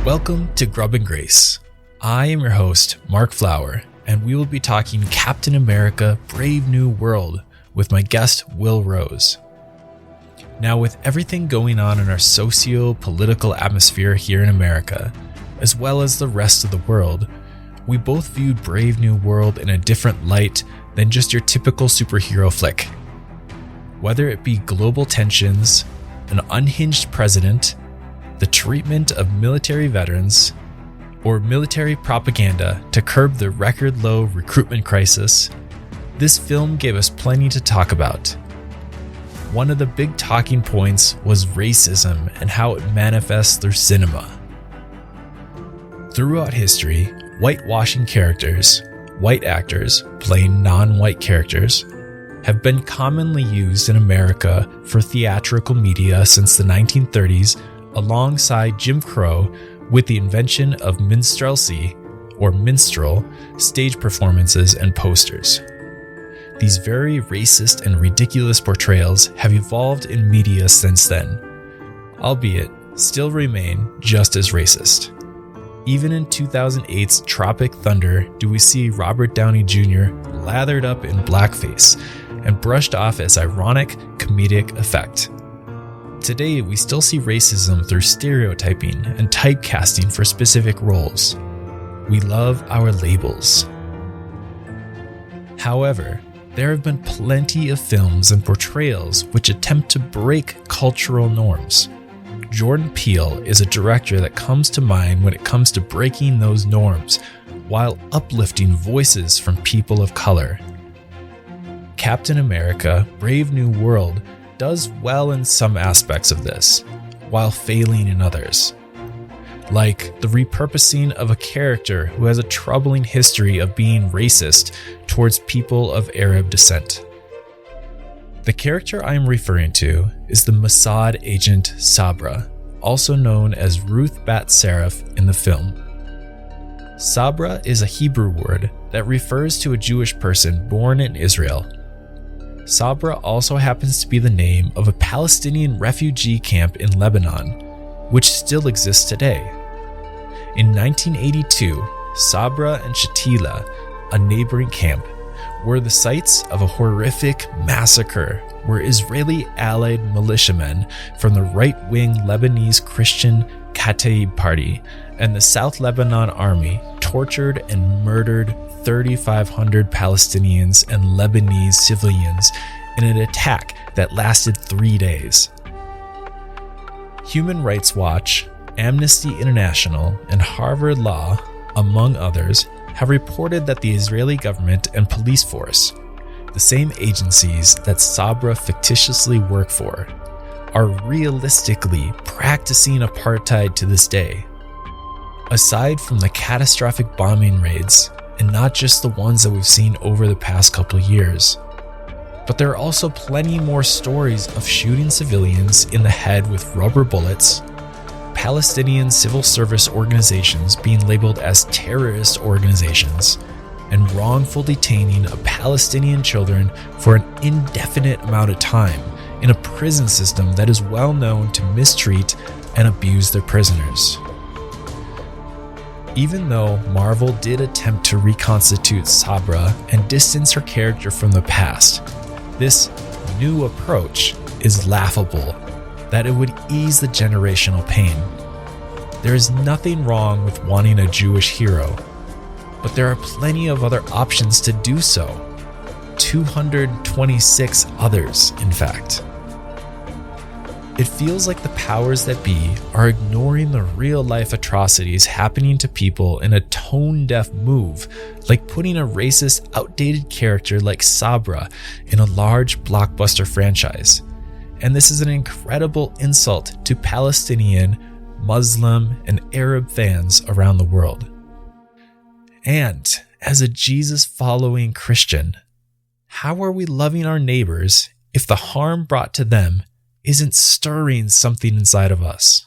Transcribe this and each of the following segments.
Welcome to Grub and Grace. I am your host, Mark Flower, and we will be talking Captain America: Brave New World with my guest, Will Rose. Now, with everything going on in our socio-political atmosphere here in America, as well as the rest of the world, we both viewed Brave New World in a different light than just your typical superhero flick. Whether it be global tensions, an unhinged president, the treatment of military veterans, or military propaganda to curb the record-low recruitment crisis, this film gave us plenty to talk about. One of the big talking points was racism and how it manifests through cinema. Throughout history, whitewashing characters, white actors playing non-white characters, have been commonly used in America for theatrical media since the 1930s, alongside Jim Crow, with the invention of minstrelsy, or minstrel, stage performances and posters. These very racist and ridiculous portrayals have evolved in media since then, albeit still remain just as racist. Even in 2008's Tropic Thunder do we see Robert Downey Jr. lathered up in blackface and brushed off as ironic comedic effect. Today, we still see racism through stereotyping and typecasting for specific roles. We love our labels. However, there have been plenty of films and portrayals which attempt to break cultural norms. Jordan Peele is a director that comes to mind when it comes to breaking those norms, while uplifting voices from people of color. Captain America: Brave New World does well in some aspects of this, while failing in others. Like the repurposing of a character who has a troubling history of being racist towards people of Arab descent. The character I am referring to is the Mossad agent Sabra, also known as Ruth Bat Seraph in the film. Sabra is a Hebrew word that refers to a Jewish person born in Israel. Sabra also happens to be the name of a Palestinian refugee camp in Lebanon, which still exists today. In 1982, Sabra and Shatila, a neighboring camp, were the sites of a horrific massacre where Israeli allied militiamen from the right-wing Lebanese Christian Kataib Party and the South Lebanon Army tortured and murdered 3,500 Palestinians and Lebanese civilians in an attack that lasted 3 days. Human Rights Watch, Amnesty International, and Harvard Law, among others, have reported that the Israeli government and police force, the same agencies that Sabra fictitiously work for, are realistically practicing apartheid to this day. Aside from the catastrophic bombing raids, and not just the ones that we've seen over the past couple years, but there are also plenty more stories of shooting civilians in the head with rubber bullets, Palestinian civil service organizations being labeled as terrorist organizations, and wrongful detaining of Palestinian children for an indefinite amount of time in a prison system that is well known to mistreat and abuse their prisoners. Even though Marvel did attempt to reconstitute Sabra and distance her character from the past, this new approach is laughable, that it would ease the generational pain. There is nothing wrong with wanting a Jewish hero, but there are plenty of other options to do so. 226 others, in fact. It feels like the powers that be are ignoring the real-life atrocities happening to people in a tone-deaf move, like putting a racist, outdated character like Sabra in a large blockbuster franchise. And this is an incredible insult to Palestinian, Muslim, and Arab fans around the world. And as a Jesus-following Christian, how are we loving our neighbors if the harm brought to them isn't stirring something inside of us?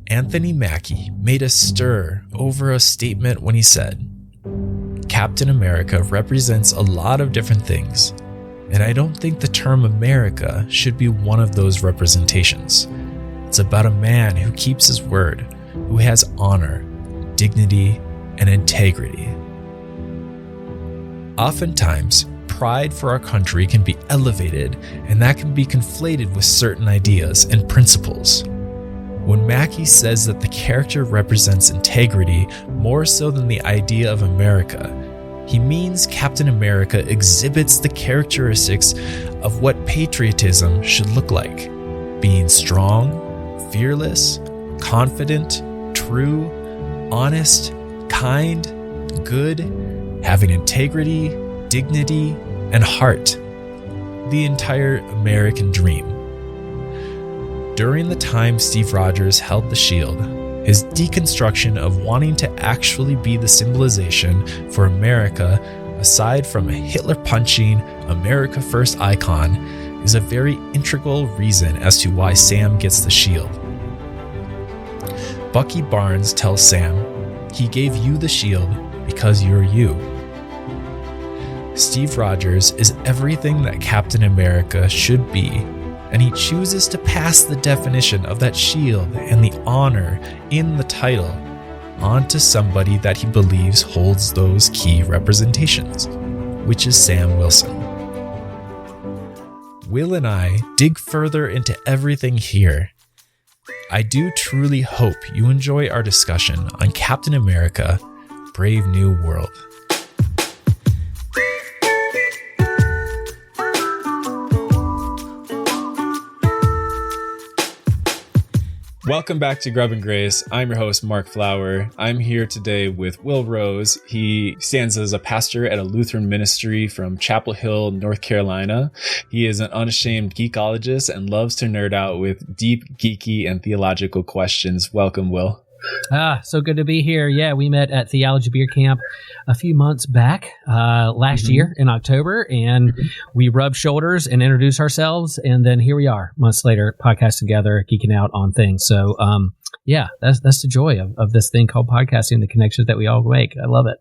Anthony Mackie made a stir over a statement when he said, "Captain America represents a lot of different things, and I don't think the term America should be one of those representations. It's about a man who keeps his word, who has honor, dignity, and integrity. Oftentimes, pride for our country can be elevated, and that can be conflated with certain ideas and principles. When Mackey says that the character represents integrity more so than the idea of America, he means Captain America exhibits the characteristics of what patriotism should look like: being strong, fearless, confident, true, honest, kind, good, having integrity, dignity, and heart. The entire American dream. During the time Steve Rogers held the shield, his deconstruction of wanting to actually be the symbolization for America, aside from a Hitler-punching, America First icon, is a very integral reason as to why Sam gets the shield. Bucky Barnes tells Sam, "He gave you the shield because you're you." Steve Rogers is everything that Captain America should be, and he chooses to pass the definition of that shield and the honor in the title on to somebody that he believes holds those key representations, which is Sam Wilson. Will and I dig further into everything here. I do truly hope you enjoy our discussion on Captain America: Brave New World. Welcome back to Grub and Grace. I'm your host, Mark Flower. I'm here today with Will Rose. He stands as a pastor at a Lutheran ministry from Chapel Hill, North Carolina. He is an unashamed geekologist and loves to nerd out with deep, geeky, and theological questions. Welcome, Will. So good to be here. Yeah, we met at Theology Beer Camp a few months back, last year in October, and we rubbed shoulders and introduced ourselves, and then here we are, months later, podcast together, geeking out on things. So, that's the joy of this thing called podcasting, the connections that we all make. I love it.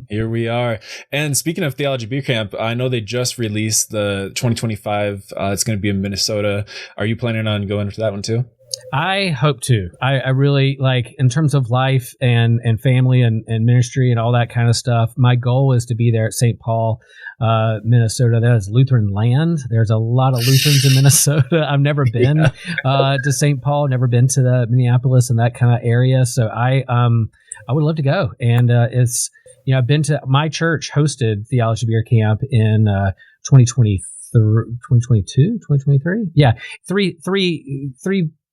Here we are. And speaking of Theology Beer Camp, I know they just released the 2025. It's going to be in Minnesota. Are you planning on going to that one too? I hope to. I really like, in terms of life and family and ministry and all that kind of stuff. My goal is to be there at St. Paul, Minnesota. That is Lutheran land. There's a lot of Lutherans in Minnesota. I've never been to St. Paul, never been to the Minneapolis and that kind of area. So I would love to go. And it's, I've been to, my church hosted Theology Beer Camp in 2022, 2023. Yeah, three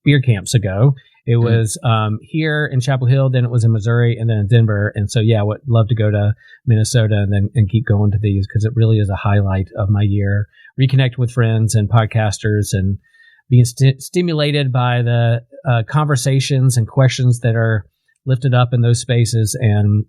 beer camps ago. It was here in Chapel Hill, then it was in Missouri, and then in Denver. And so, I would love to go to Minnesota and keep going to these, because it really is a highlight of my year. Reconnect with friends and podcasters and being stimulated by the conversations and questions that are lifted up in those spaces. And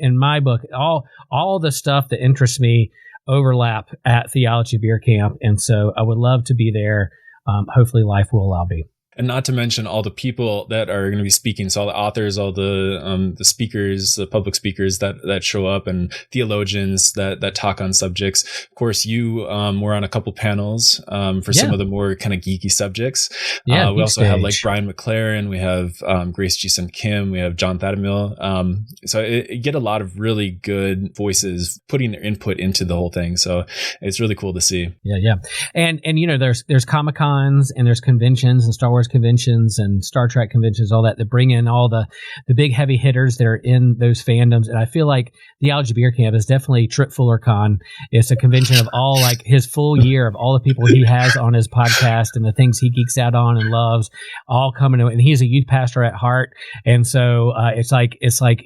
in my book, all the stuff that interests me overlap at Theology Beer Camp. And so I would love to be there. Hopefully life will allow me. And not to mention all the people that are going to be speaking. So all the authors, all the speakers, the public speakers that show up, and theologians that talk on subjects. Of course, you were on a couple panels for some of the more kind of geeky subjects. We also have like Brian McLaren. We have Grace Jason Kim. We have John Thadamil. So you get a lot of really good voices putting their input into the whole thing. So it's really cool to see. Yeah. And there's Comic-Cons and there's conventions and Star Wars conventions and Star Trek conventions, all that bring in all the big heavy hitters that are in those fandoms. And I feel like Theology Beer Camp is definitely Trip Fuller Con. It's a convention of all, like, his full year of all the people he has on his podcast and the things he geeks out on and loves, all coming to it. And he's a youth pastor at heart. And so it's like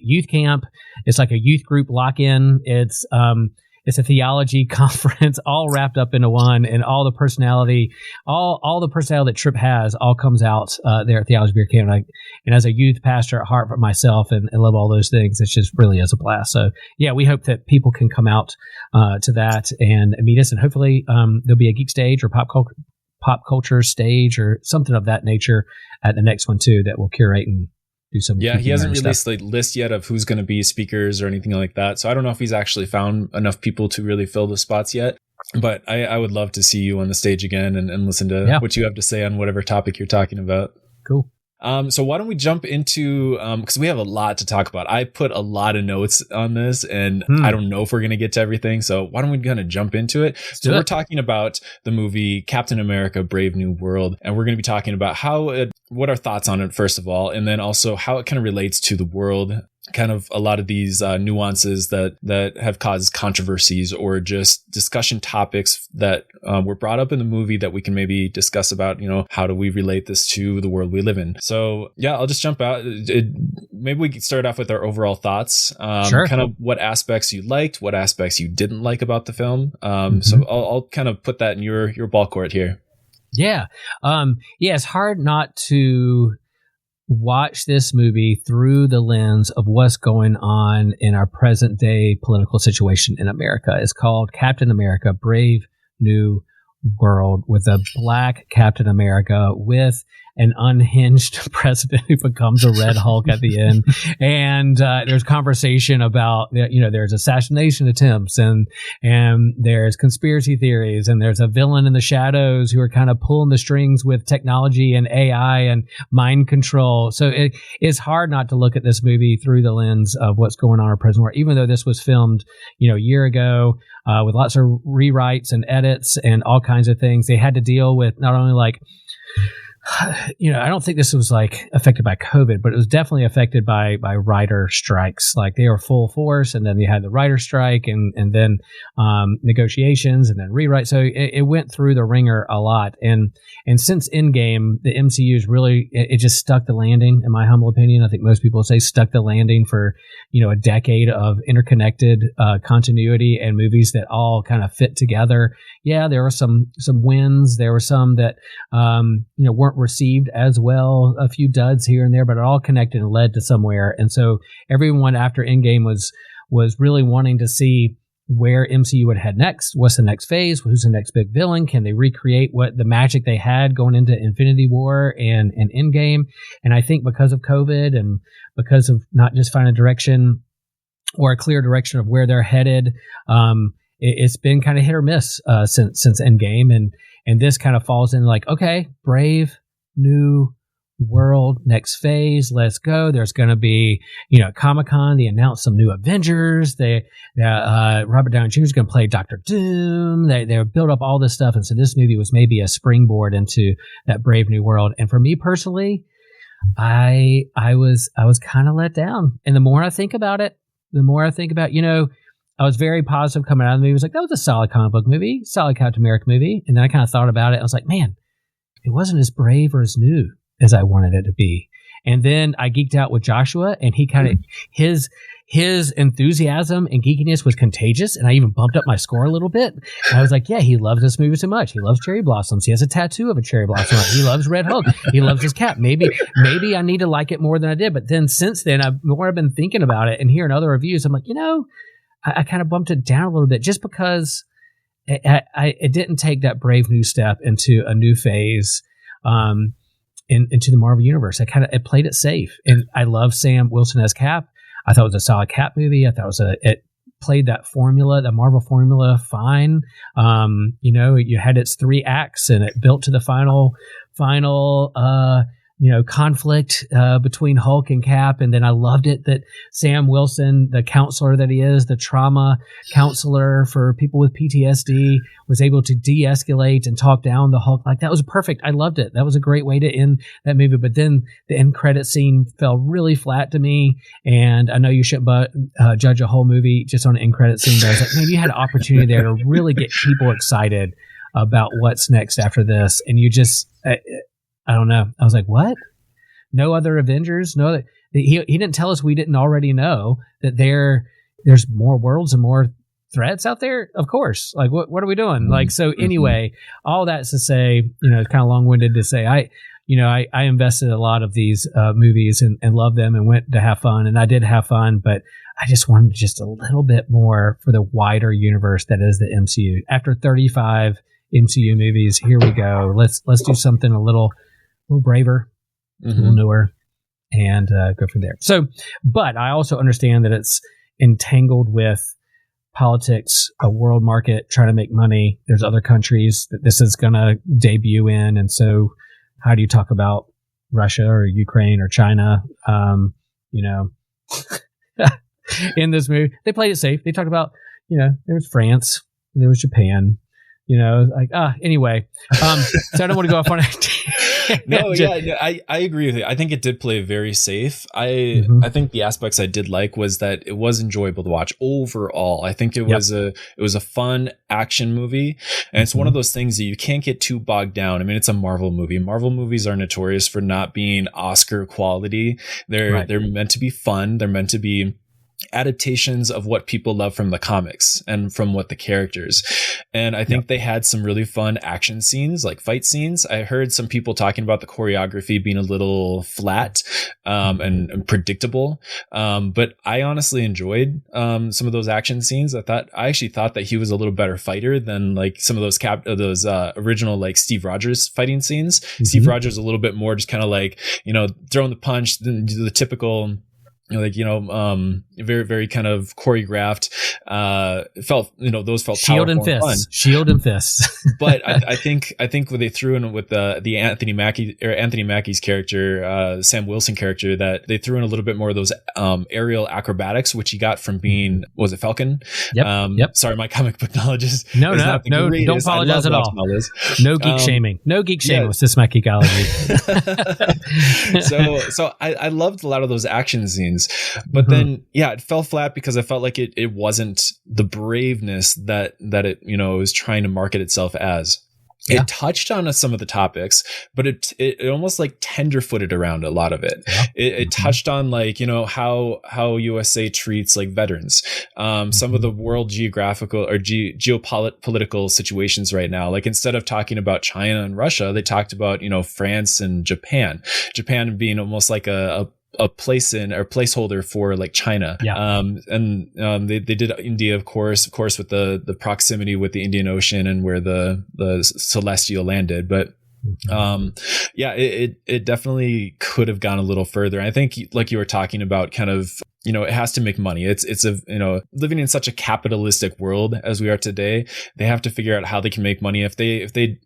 youth camp. It's like a youth group lock-in. It's a theology conference all wrapped up into one, and all the personality that Tripp has all comes out there at Theology Beer Camp. And as a youth pastor at heart for myself and love all those things, it's just really is a blast. So we hope that people can come out to that and meet us, and hopefully there'll be a geek stage or pop culture stage or something of that nature at the next one too that we'll curate and do some. Yeah, he hasn't released the list yet of who's going to be speakers or anything like that. So I don't know if he's actually found enough people to really fill the spots yet. But I would love to see you on the stage again and listen to what you have to say on whatever topic you're talking about. Cool. So why don't we jump into, because we have a lot to talk about. I put a lot of notes on this, and I don't know if we're going to get to everything. So why don't we kind of jump into it? So we're talking about the movie Captain America: Brave New World, and we're going to be talking about what our thoughts on it, first of all, and then also how it kind of relates to the world. Kind of a lot of these nuances that have caused controversies or just discussion topics that were brought up in the movie that we can maybe discuss about, how do we relate this to the world we live in? So yeah, I'll just jump out. Maybe we could start off with our overall thoughts. Sure. Kind of what aspects you liked, what aspects you didn't like about the film. So I'll kind of put that in your ball court here. Yeah. It's hard not to watch this movie through the lens of what's going on in our present day political situation in America. It's called Captain America: Brave New World, with a black Captain America with an unhinged president who becomes a Red Hulk at the end. And there's conversation about, there's assassination attempts and there's conspiracy theories, and there's a villain in the shadows who are kind of pulling the strings with technology and AI and mind control. So it's hard not to look at this movie through the lens of what's going on in our present world, even though this was filmed, a year ago, with lots of rewrites and edits and all kinds of things. They had to deal with not only I don't think this was affected by COVID, but it was definitely affected by writer strikes. They were full force, and then you had the writer strike, and then negotiations, and then rewrite. So it went through the ringer a lot. And since Endgame, the MCU's really it just stuck the landing. In my humble opinion, I think most people would say stuck the landing for a decade of interconnected continuity and movies that all kind of fit together. Yeah, there were some wins. There were some that weren't received as well, a few duds here and there, but it all connected and led to somewhere. And so everyone after Endgame was really wanting to see where MCU would head next. What's the next phase? Who's the next big villain? Can they recreate what the magic they had going into Infinity War and Endgame? And I think because of COVID and because of not just finding a direction or a clear direction of where they're headed, it's been kind of hit or miss since Endgame. And this kind of falls in okay, Brave New World, next phase, let's go. There's going to be, Comic-Con. They announced some new Avengers. Robert Downey Jr. is going to play Doctor Doom. They built up all this stuff. And so this movie was maybe a springboard into that Brave New World. And for me personally, I was kind of let down. And the more I think about it, I was very positive coming out of the movie. I was that was a solid comic book movie, solid Captain America movie. And then I kind of thought about it. I was like, man, it wasn't as brave or as new as I wanted it to be. And then I geeked out with Joshua, and he kind of, his enthusiasm and geekiness was contagious. And I even bumped up my score a little bit. And I was like, yeah, he loves this movie so much. He loves cherry blossoms. He has a tattoo of a cherry blossom. He loves Red Hulk. He loves his cap. Maybe I need to like it more than I did. But then since then, I've been thinking about it and hearing other reviews. I'm like, I kind of bumped it down a little bit just because it didn't take that brave new step into a new phase, into the Marvel universe. It played it safe. And I love Sam Wilson as Cap. I thought it was a solid Cap movie. I thought it played that formula, the Marvel formula, fine. You had its 3 acts, and it built to the final conflict between Hulk and Cap. And then I loved it that Sam Wilson, the counselor that he is, the trauma counselor for people with PTSD, was able to de-escalate and talk down the Hulk. That was perfect. I loved it. That was a great way to end that movie. But then the end credit scene fell really flat to me. And I know you shouldn't judge a whole movie just on an end credit scene, but I was like, man, you had an opportunity there to really get people excited about what's next after this. And you just... I don't know. I was like, what? No other Avengers? No other. He didn't tell us we didn't already know that there's more worlds and more threats out there. Of course. What are we doing? So anyway, all that's to say, it's kind of long-winded to say, I invested a lot of these movies and loved them and went to have fun, and I did have fun, but I just wanted just a little bit more for the wider universe that is the MCU. After 35 MCU movies, here we go. Let's do something a little braver, a little newer, and go from there. So, but I also understand that it's entangled with politics, a world market, trying to make money. There's other countries that this is going to debut in. And so how do you talk about Russia or Ukraine or China. In this movie, they played it safe. They talked about, there was France, there was Japan, anyway. So I don't want to go off on it. I agree with you. I think it did play very safe. I think the aspects I did like was that it was enjoyable to watch overall. I think it was a fun action movie, and it's one of those things that you can't get too bogged down. I mean, it's a Marvel movie. Marvel movies are notorious for not being Oscar quality. They're meant to be fun. They're meant to be adaptations of what people love from the comics and from what the characters. And I think they had some really fun action scenes, like fight scenes. I heard some people talking about the choreography being a little flat and predictable. But I honestly enjoyed some of those action scenes. I actually thought that he was a little better fighter than like some of those original like Steve Rogers fighting scenes. Steve Rogers a little bit more just kind of like, throwing the punch, the typical very, very kind of choreographed, those felt shield and fun. Shield and fists. But I think what they threw in with the Anthony Mackie's character, Sam Wilson character, that they threw in a little bit more of those aerial acrobatics, which he got from being, was it Falcon? Yep. Sorry, my comic book knowledge is no, don't apologize at all. No geek shaming. No geek shaming with this my geekology. So I loved a lot of those action scenes. But then, it fell flat because I felt like it wasn't the braveness that it, was trying to market itself as. Yeah. It touched on some of the topics, but it almost like tender-footed around a lot of it. Yeah. It touched on like, how USA treats like veterans, some of the world geographical or geopolitical situations right now. Like instead of talking about China and Russia, they talked about, France and Japan being almost like a placeholder for like China. Yeah. They did India, of course with the proximity with the Indian Ocean and where the Celestial landed. But it definitely could have gone a little further. I think like you were talking about kind of, it has to make money. It's living in such a capitalistic world as we are today, they have to figure out how they can make money. If they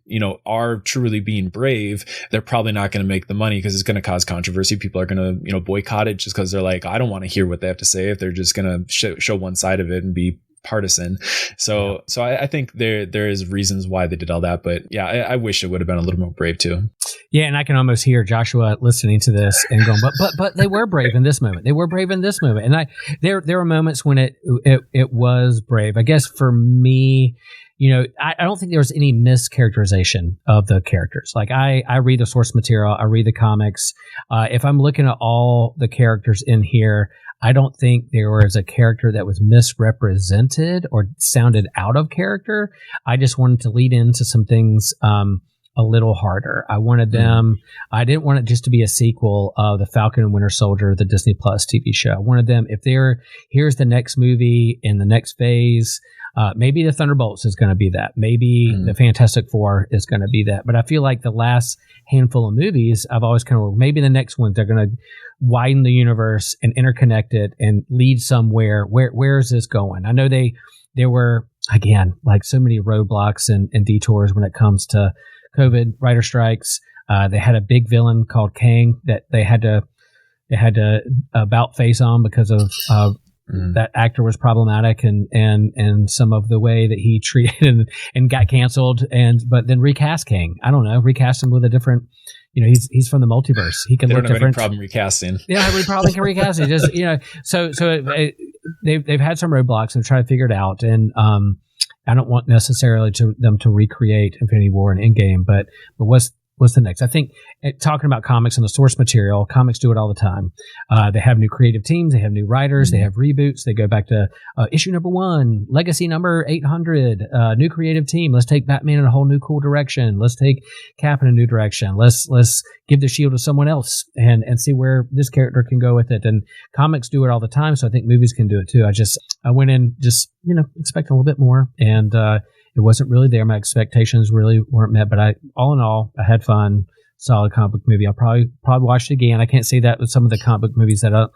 are truly being brave, they're probably not going to make the money because it's going to cause controversy. People are going to, boycott it just because they're like, I don't want to hear what they have to say if they're just going to show one side of it and be partisan. So I think there is reasons why they did all that, but I wish it would have been a little more brave too. Yeah, and I can almost hear Joshua listening to this and going, but they were brave in this moment. They were brave in this moment, and there were moments when it was brave. I guess for me, I don't think there was any mischaracterization of the characters. Like I read the source material, I read the comics. If I'm looking at all the characters in here, I don't think there was a character that was misrepresented or sounded out of character. I just wanted to lead into some things a little harder. I wanted them, I didn't want it just to be a sequel of the Falcon and Winter Soldier, the Disney Plus TV show. I wanted them, here's the next movie in the next phase, maybe the Thunderbolts is going to be that. Maybe the Fantastic Four is going to be that. But I feel like the last handful of movies, I've always kind of, maybe the next ones, they're going to widen the universe and interconnect it and lead somewhere. Where is this going? I know there were, again, like so many roadblocks and detours when it comes to COVID, writer strikes. They had a big villain called Kang that they had to about face on because of that actor was problematic and some of the way that he treated and got canceled. But then recast Kang. I don't know, recast him with a different. He's from the multiverse. He can look different. They don't have any problem recasting. Yeah, we probably can recast it. Just so they've had some roadblocks and try to figure it out. And I don't want necessarily them to recreate Infinity War and Endgame, but what's the next? I think talking about comics and the source material, comics do it all the time. They have new creative teams, they have new writers, they have reboots. They go back to issue number 1, legacy number 800, new creative team. Let's take Batman in a whole new cool direction. Let's take Cap in a new direction. Let's give the shield to someone else and see where this character can go with it. And comics do it all the time, so I think movies can do it too. I went in just expecting a little bit more, and it wasn't really there. My expectations really weren't met, but all in all, I had fun. solid comic book movie. I'll probably watch it again. I can't say that with some of the comic book movies that I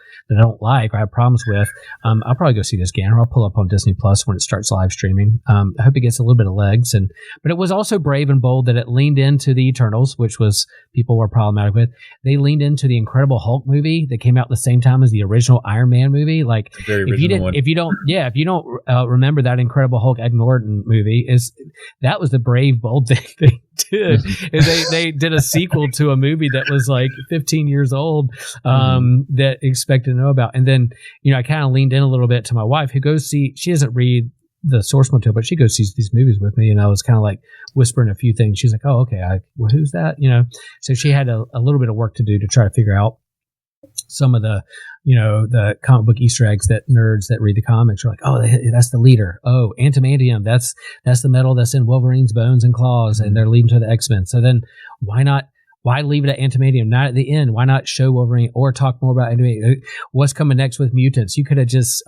don't like or have problems with. I'll probably go see this again, or I'll pull up on Disney Plus when it starts live streaming. I hope it gets a little bit of legs, but it was also brave and bold that it leaned into the Eternals, which was people were problematic with. They leaned into the Incredible Hulk movie that came out the same time as the original Iron Man movie. Like if you don't remember that Incredible Hulk Ed Norton movie, that was the brave bold thing they did. They did a sequel to a movie that was like 15 years old that expected to know about. And then, I kind of leaned in a little bit to my wife, who she doesn't read the source material, but she goes sees these movies with me, and I was kind of like whispering a few things. She's like, "Oh, okay, well, who's that?" So she had a little bit of work to do to try to figure out some of the the comic book Easter eggs that nerds that read the comics are like, oh, that's the leader. Oh, antimantium, that's the metal that's in Wolverine's bones and claws, and they're leading to the X-Men. So then why leave it at antimantium, not at the end? Why not show Wolverine or talk more about antimantium? What's coming next with mutants? You could have just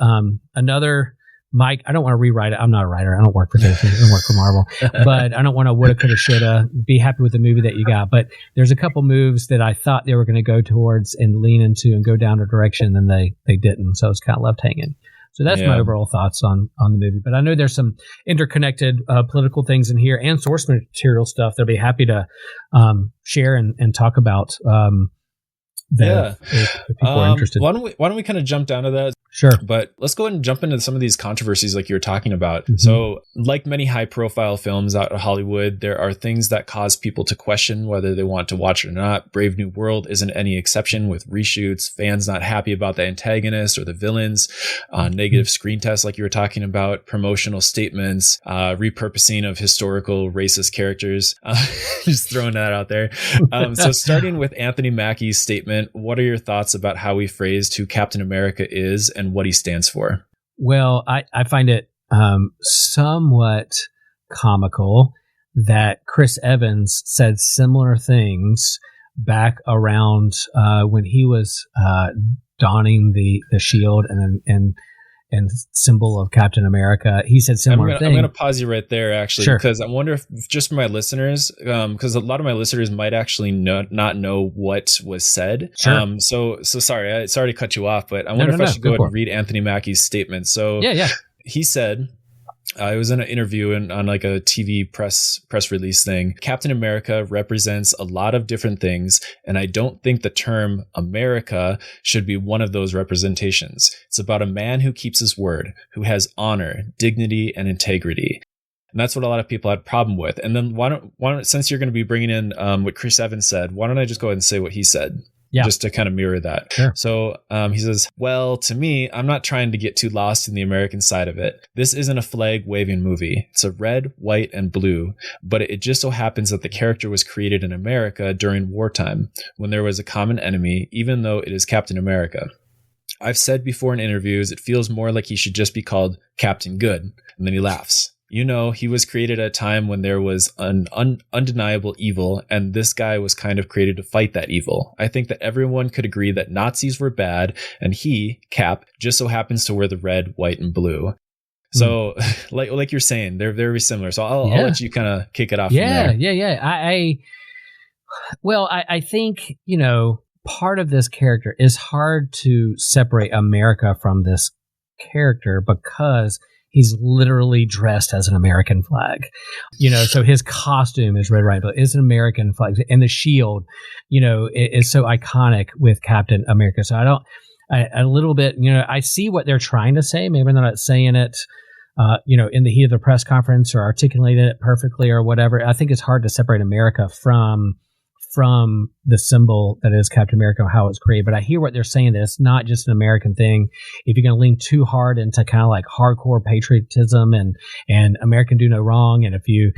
another Mike. I don't want to rewrite it. I'm not a writer. I don't work for Disney. I don't work for Marvel. But I don't want to woulda, coulda, shoulda. Be happy with the movie that you got. But there's a couple moves that I thought they were going to go towards and lean into and go down a direction, and they didn't. So it's kind of left hanging. So that's my overall thoughts on the movie. But I know there's some interconnected political things in here and source material stuff that I'll be happy to share and talk about. If people are interested. Why don't we kind of jump down to that? Sure. But let's go ahead and jump into some of these controversies like you were talking about. Mm-hmm. So like many high profile films out of Hollywood, there are things that cause people to question whether they want to watch it or not. Brave New World isn't any exception, with reshoots, fans not happy about the antagonist or the villains, negative screen tests like you were talking about, promotional statements, repurposing of historical racist characters. Just throwing that out there. So starting with Anthony Mackie's statement, what are your thoughts about how he phrased who Captain America is and what he stands for? Well, I find it somewhat comical that Chris Evans said similar things back around when he was donning the shield and symbol of Captain America. He said similar thing. I'm going to pause you right there, actually, sure, because I wonder if just for my listeners, because a lot of my listeners might actually not know what was said. Sure. So sorry to cut you off, but I wonder if I should go ahead and read Anthony Mackie's statement. So yeah. He said, it was in an interview on like a TV press release thing. Captain America represents a lot of different things, and I don't think the term America should be one of those representations. It's about a man who keeps his word, who has honor, dignity, and integrity. And that's what a lot of people had a problem with. And then why don't since you're going to be bringing in what Chris Evans said, why don't I just go ahead and say what he said? Yeah. Just to kind of mirror that. Sure. So he says, well, to me, I'm not trying to get too lost in the American side of it. This isn't a flag waving movie. It's a red, white, and blue. But it just so happens that the character was created in America during wartime, when there was a common enemy, even though it is Captain America. I've said before in interviews, it feels more like he should just be called Captain Good. And then he laughs. He was created at a time when there was an undeniable evil, and this guy was kind of created to fight that evil. I think that everyone could agree that Nazis were bad, and he, Cap, just so happens to wear the red, white, and blue. So, like you're saying, they're very similar. So I'll let you kind of kick it off from there. Yeah. I think, part of this character is hard to separate America from this character because he's literally dressed as an American flag, so his costume is red, white, but it's an American flag. And the shield, is so iconic with Captain America. So I see what they're trying to say. Maybe they're not saying it, in the heat of the press conference or articulating it perfectly or whatever. I think it's hard to separate America from the symbol that is Captain America and how it's created. But I hear what they're saying, that it's not just an American thing. If you're going to lean too hard into kind of like hardcore patriotism and American do no wrong, and if you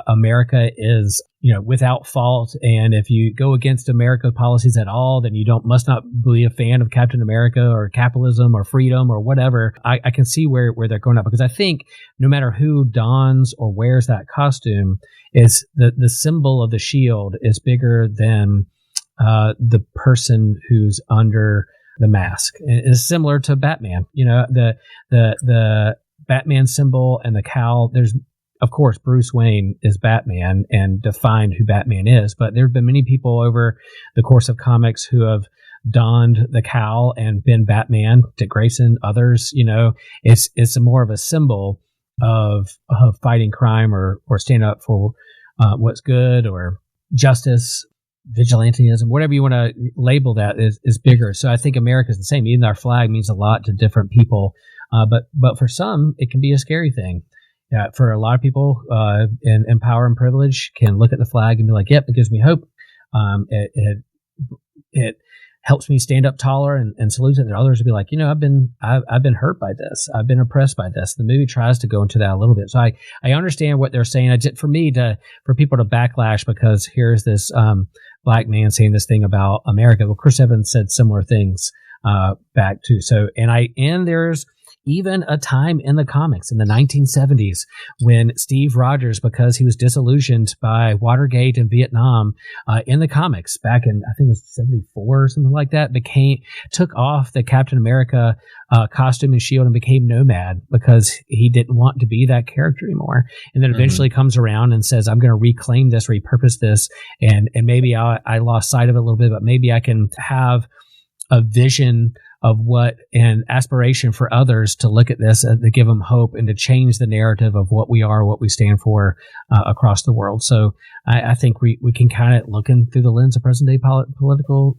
America is without fault, and if you go against America's policies at all, then you must not be a fan of Captain America or capitalism or freedom or whatever. I can see where they're going up, because I think no matter who dons or wears that costume, is the symbol of the shield is bigger than the person who's under the mask. It's similar to Batman. The Batman symbol and the cowl. of course, Bruce Wayne is Batman and defined who Batman is, but there have been many people over the course of comics who have donned the cowl and been Batman. Dick Grayson, others, it's more of a symbol of fighting crime or stand up for what's good or justice, vigilantism, whatever you want to label that is bigger. So I think America's the same. Even our flag means a lot to different people, but for some, it can be a scary thing. For a lot of people in power and privilege can look at the flag and be like, yep, it gives me hope. It helps me stand up taller and salute it. And others will be like, I've been hurt by this. I've been oppressed by this. The movie tries to go into that a little bit. So I understand what they're saying. For people to backlash because here's this black man saying this thing about America. Well, Chris Evans said similar things back too. So, and there's even a time in the comics in the 1970s when Steve Rogers, because he was disillusioned by Watergate and Vietnam, in the comics back in, I think it was 74 or something like that, took off the Captain America costume and shield and became Nomad because he didn't want to be that character anymore. And then eventually comes around and says, I'm going to reclaim this, repurpose this. And maybe I lost sight of it a little bit, but maybe I can have a vision of what an aspiration for others to look at this and to give them hope and to change the narrative of what we are, what we stand for across the world. So I think we can kind of look in through the lens of present day political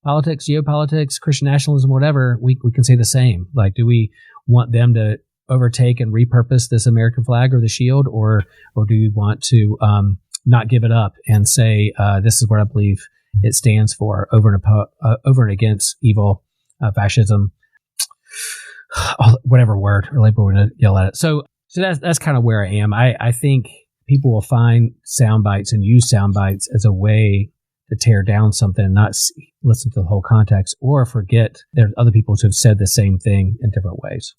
politics, geopolitics, Christian nationalism, whatever. We can say the same. Like, do we want them to overtake and repurpose this American flag or the shield, or do we want to not give it up and say this is what I believe it stands for over and against evil, fascism, whatever word or label we're going to yell at it. So that's kind of where I am. I think people will find sound bites and use sound bites as a way to tear down something and not listen to the whole context, or forget there's other people who have said the same thing in different ways.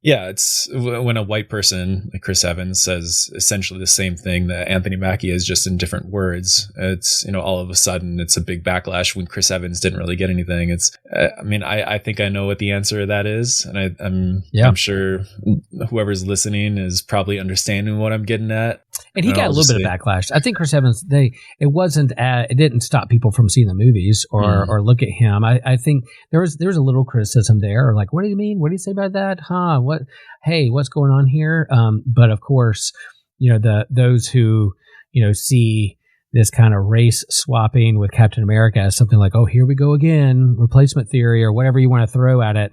Yeah, it's when a white person like Chris Evans says essentially the same thing that Anthony Mackie is, just in different words. It's, all of a sudden it's a big backlash when Chris Evans didn't really get anything. It's, I think I know what the answer to that is. And I'm sure whoever's listening is probably understanding what I'm getting at. And he got a little bit of backlash. I think Chris Evans, it didn't stop people from seeing the movies or look at him. I think there was a little criticism there, or like, what do you mean? What do you say about that? What's going on here? But of course, those who, see this kind of race swapping with Captain America as something like, oh, here we go again, replacement theory or whatever you want to throw at it.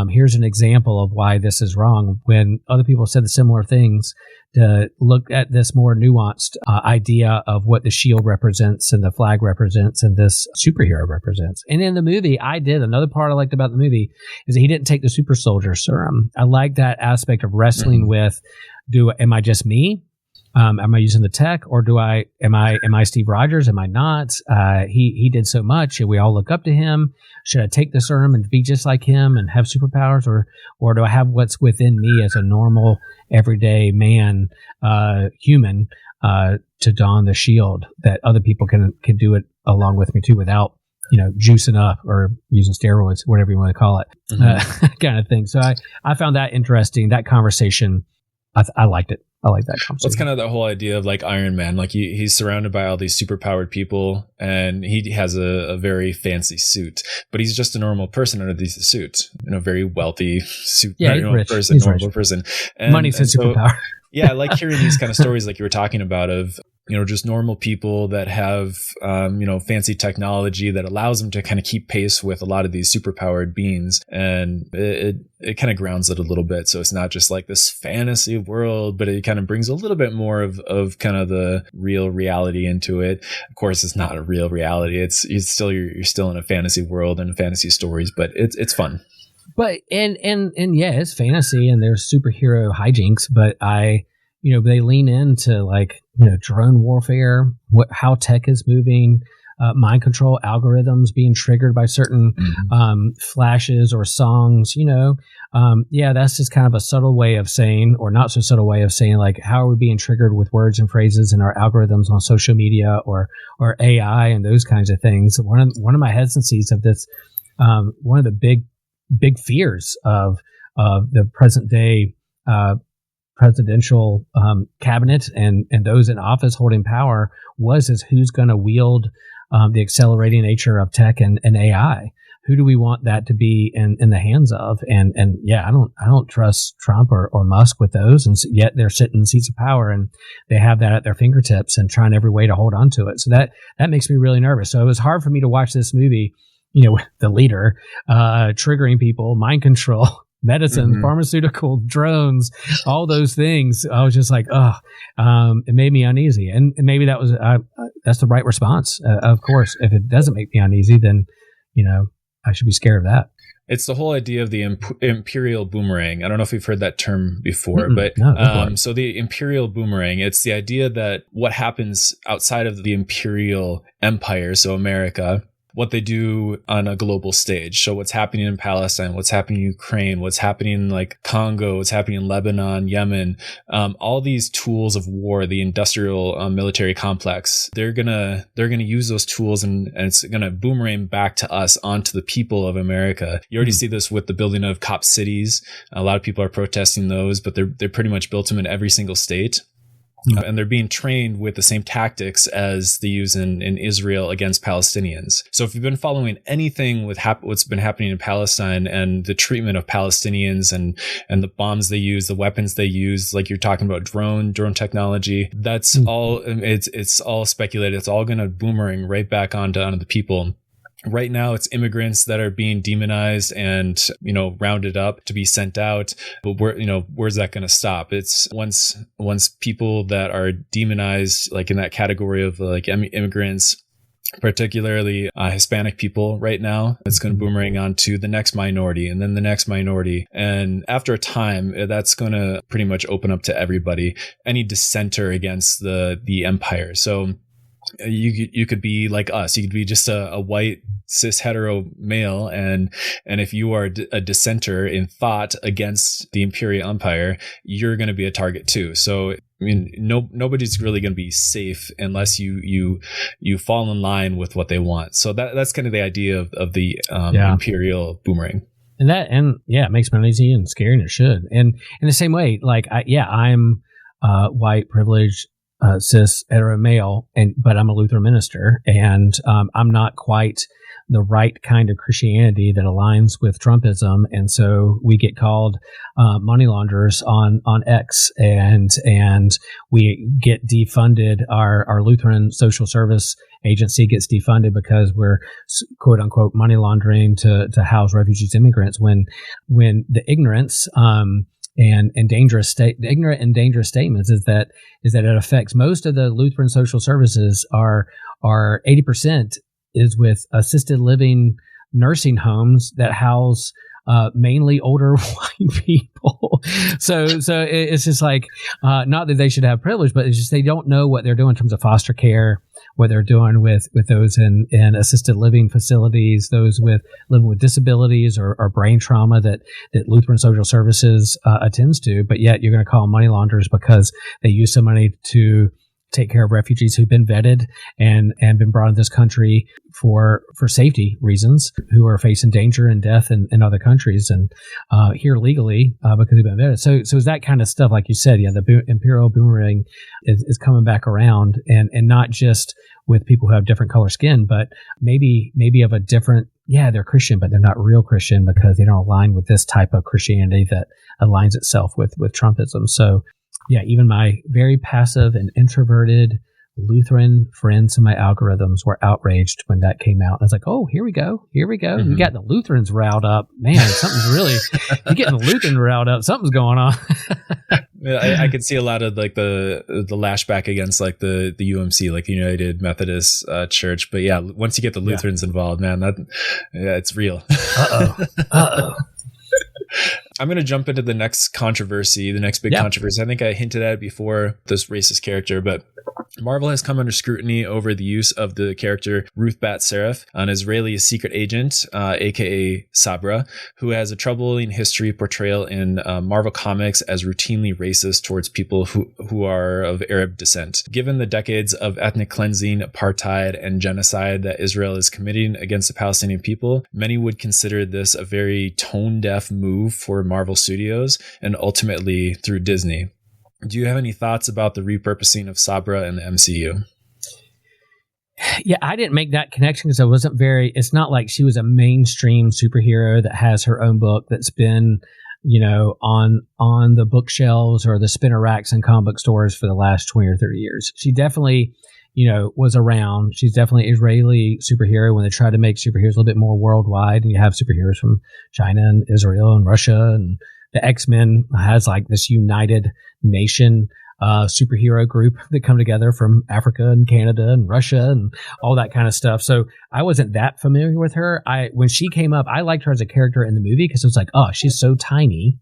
Here's an example of why this is wrong, when other people said the similar things, to look at this more nuanced idea of what the shield represents and the flag represents and this superhero represents. And in the movie, another part I liked about the movie is that he didn't take the super soldier serum. I like that aspect of wrestling with, am I just me? Am I using the tech, or am I Steve Rogers? Am I not? He did so much and we all look up to him. Should I take the serum and be just like him and have superpowers, or do I have what's within me as a normal everyday man, human, to don the shield that other people can do it along with me too, without, juicing up or using steroids, whatever you want to call it, kind of thing. So I found that interesting, that conversation. I liked it. I like that conversation. Well, it's kind of the whole idea of like Iron Man. Like he's surrounded by all these superpowered people, and he has a very fancy suit, but he's just a normal person under these suits. Very wealthy suit. Yeah, he's rich. Person. Money's his superpower. Yeah, I like hearing these kind of stories like you were talking about of, just normal people that have, fancy technology that allows them to kind of keep pace with a lot of these superpowered beings. And it kind of grounds it a little bit. So it's not just like this fantasy world, but it kind of brings a little bit more of kind of the real reality into it. Of course, it's not a real reality. You're still in a fantasy world and fantasy stories, but it's fun. But and yeah, it's fantasy and there's superhero hijinks, but they lean into like, drone warfare, how tech is moving, mind control algorithms being triggered by certain flashes or songs, that's just kind of a subtle way of saying, or not so subtle way of saying, like, how are we being triggered with words and phrases in our algorithms on social media or AI and those kinds of things. One of my hesitancies of this, one of the big fears of the present day presidential cabinet and those in office holding power is who's going to wield the accelerating nature of tech and AI. Who do we want that to be in the hands of? And yeah, I don't trust Trump or Musk with those. And yet they're sitting in seats of power and they have that at their fingertips and trying every way to hold on to it. So that makes me really nervous. So it was hard for me to watch this movie, with the leader, triggering people, mind control, medicine, pharmaceutical, drones, all those things. I was just like, it made me uneasy. And maybe that's the right response. Of course, if it doesn't make me uneasy, then, I should be scared of that. It's the whole idea of the imperial boomerang. I don't know if you've heard that term before, but so the imperial boomerang, it's the idea that what happens outside of the imperial empire, so America, what they do on a global stage. So what's happening in Palestine, what's happening in Ukraine, what's happening in like Congo, what's happening in Lebanon, Yemen, all these tools of war, the industrial military complex, they're gonna use those tools and it's gonna boomerang back to us, onto the people of America. You already see this with the building of cop cities. A lot of people are protesting those, but they're pretty much built them in every single state. And they're being trained with the same tactics as they use in Israel against Palestinians. So if you've been following anything with what's been happening in Palestine and the treatment of Palestinians and the bombs they use, the weapons they use, like you're talking about drone technology, that's all, it's all speculated. It's all going to boomerang right back onto the people. Right now, it's immigrants that are being demonized and, rounded up to be sent out. But where's that going to stop? It's once people that are demonized, like in that category of like immigrants, particularly Hispanic people right now, it's going to boomerang onto the next minority and then the next minority. And after a time, that's going to pretty much open up to everybody, any dissenter against the empire. So you could be like us. You could be just a white cis hetero male, and if you are a dissenter in thought against the imperial empire, you're going to be a target too. So I mean, nobody's really going to be safe unless you fall in line with what they want. So that's kind of the idea of the imperial boomerang. And it makes me uneasy and scary, and it should. And in the same way, like I'm white, privileged, cis hetero male, but I'm a Lutheran minister, and I'm not quite the right kind of Christianity that aligns with Trumpism, and so we get called money launderers on X, and we get defunded. Our Lutheran social service agency gets defunded because we're quote unquote money laundering to house refugees, immigrants. When the ignorance and ignorant and dangerous statements is that it affects most of the Lutheran social services are 80% is with assisted living nursing homes that house mainly older white people. So it's just like, not that they should have privilege, but it's just they don't know what they're doing in terms of foster care, what they're doing with those in assisted living facilities, those living with disabilities or brain trauma that Lutheran Social Services attends to. But yet you're going to call them money launderers because they use some money to take care of refugees who've been vetted and been brought into this country for safety reasons, who are facing danger and death in other countries, and here legally because they've been vetted. So it's that kind of stuff, like you said, the imperial boomerang is coming back around, and not just with people who have different color skin, but maybe of a different, they're Christian, but they're not real Christian because they don't align with this type of Christianity that aligns itself with Trumpism. So even my very passive and introverted Lutheran friends in my algorithms were outraged when that came out. I was like, oh, here we go. Mm-hmm. You got the Lutherans riled up. Man, something's really, you're getting the Lutheran riled up. Something's going on. I could see a lot of like the lashback against like the UMC, like the United Methodist Church. But once you get the Lutherans involved, man, it's real. Uh-oh. I'm going to jump into the next controversy, the next big controversy. I think I hinted at it before, this racist character, but Marvel has come under scrutiny over the use of the character Ruth Bat Seraph, an Israeli secret agent, aka Sabra, who has a troubling history portrayal in Marvel Comics as routinely racist towards people who are of Arab descent. Given the decades of ethnic cleansing, apartheid, and genocide that Israel is committing against the Palestinian people, many would consider this a very tone-deaf move for Marvel Studios and ultimately through Disney. Do you have any thoughts about the repurposing of Sabra in the MCU? Yeah, I didn't make that connection because it's not like she was a mainstream superhero that has her own book that's been, on the bookshelves or the spinner racks in comic book stores for the last 20 or 30 years. She definitely, was around. She's definitely an Israeli superhero when they tried to make superheroes a little bit more worldwide. And you have superheroes from China and Israel and Russia, and the X-Men has like this united nation superhero group that come together from Africa and Canada and Russia and all that kind of stuff. So I wasn't that familiar with her. When she came up, I liked her as a character in the movie because it was like, oh, she's so tiny,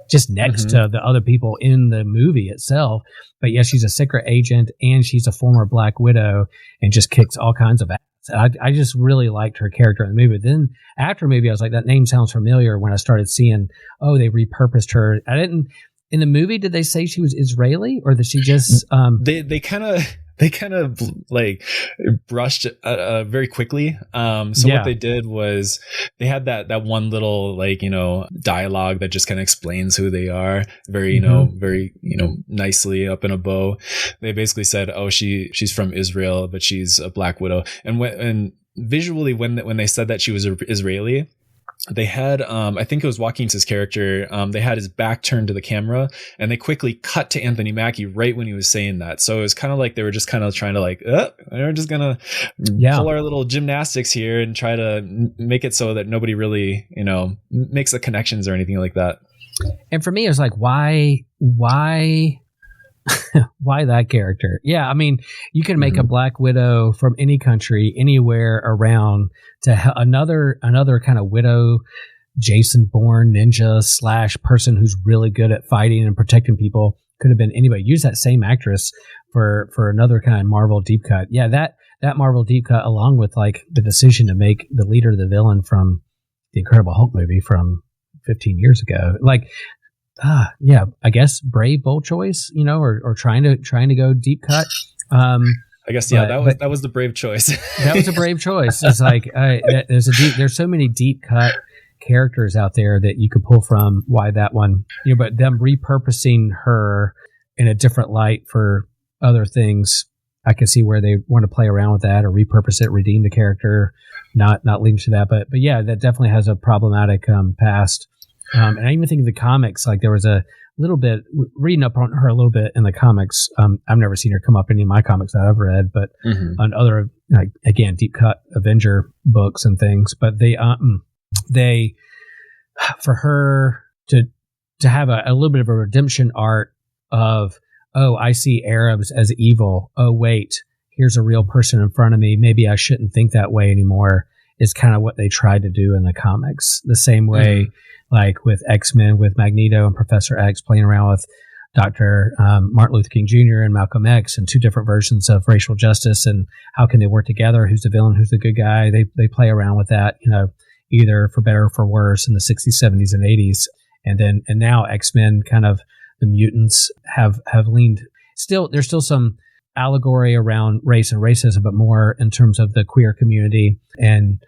just next to the other people in the movie itself. But yeah, she's a secret agent and she's a former Black Widow and just kicks all kinds of ass. I just really liked her character in the movie. But then after the movie, I was like, that name sounds familiar when I started seeing, they repurposed her. In the movie, did they say she was Israeli, or did she just? They kind of like brushed very quickly. What they did was they had that one little dialogue that just kind of explains who they are very very nicely up in a bow. They basically said, oh, she's from Israel, but she's a Black Widow, and visually when they said that she was Israeli. They had, I think it was Joaquin's character. They had his back turned to the camera, and they quickly cut to Anthony Mackie right when he was saying that. So it was kind of like they were just kind of trying to we're just gonna pull our little gymnastics here and try to make it so that nobody really, makes the connections or anything like that. And for me, it was like, why that character? Yeah, I mean, you can make a Black Widow from any country, anywhere around, to another kind of widow, Jason Bourne ninja / person who's really good at fighting and protecting people. Could have been anybody. Use that same actress for another kind of Marvel deep cut. Yeah, that Marvel deep cut, along with like the decision to make the leader the villain from the Incredible Hulk movie from 15 years ago, yeah, I guess brave, bold choice, or trying to go deep cut. I guess, yeah, that was the brave choice. That was a brave choice. It's like there's so many deep cut characters out there that you could pull from. Why that one? But them repurposing her in a different light for other things, I can see where they want to play around with that or repurpose it, redeem the character, not leading to that. But yeah, that definitely has a problematic past. And I even think of the comics, like there was a little bit reading up on her a little bit in the comics. I've never seen her come up in any of my comics that I've read, but on other, again, deep cut Avenger books and things. But they for her to have a little bit of a redemption arc of, oh, I see Arabs as evil. Oh, wait, here's a real person in front of me. Maybe I shouldn't think that way anymore. Is kind of what they tried to do in the comics. The same way, like with X-Men, with Magneto and Professor X playing around with Dr. Martin Luther King Jr. and Malcolm X, and two different versions of racial justice and how can they work together? Who's the villain? Who's the good guy? They play around with that, either for better or for worse in the 60s, 70s, and 80s. And now X-Men, kind of the mutants have leaned. There's still some allegory around race and racism, but more in terms of the queer community and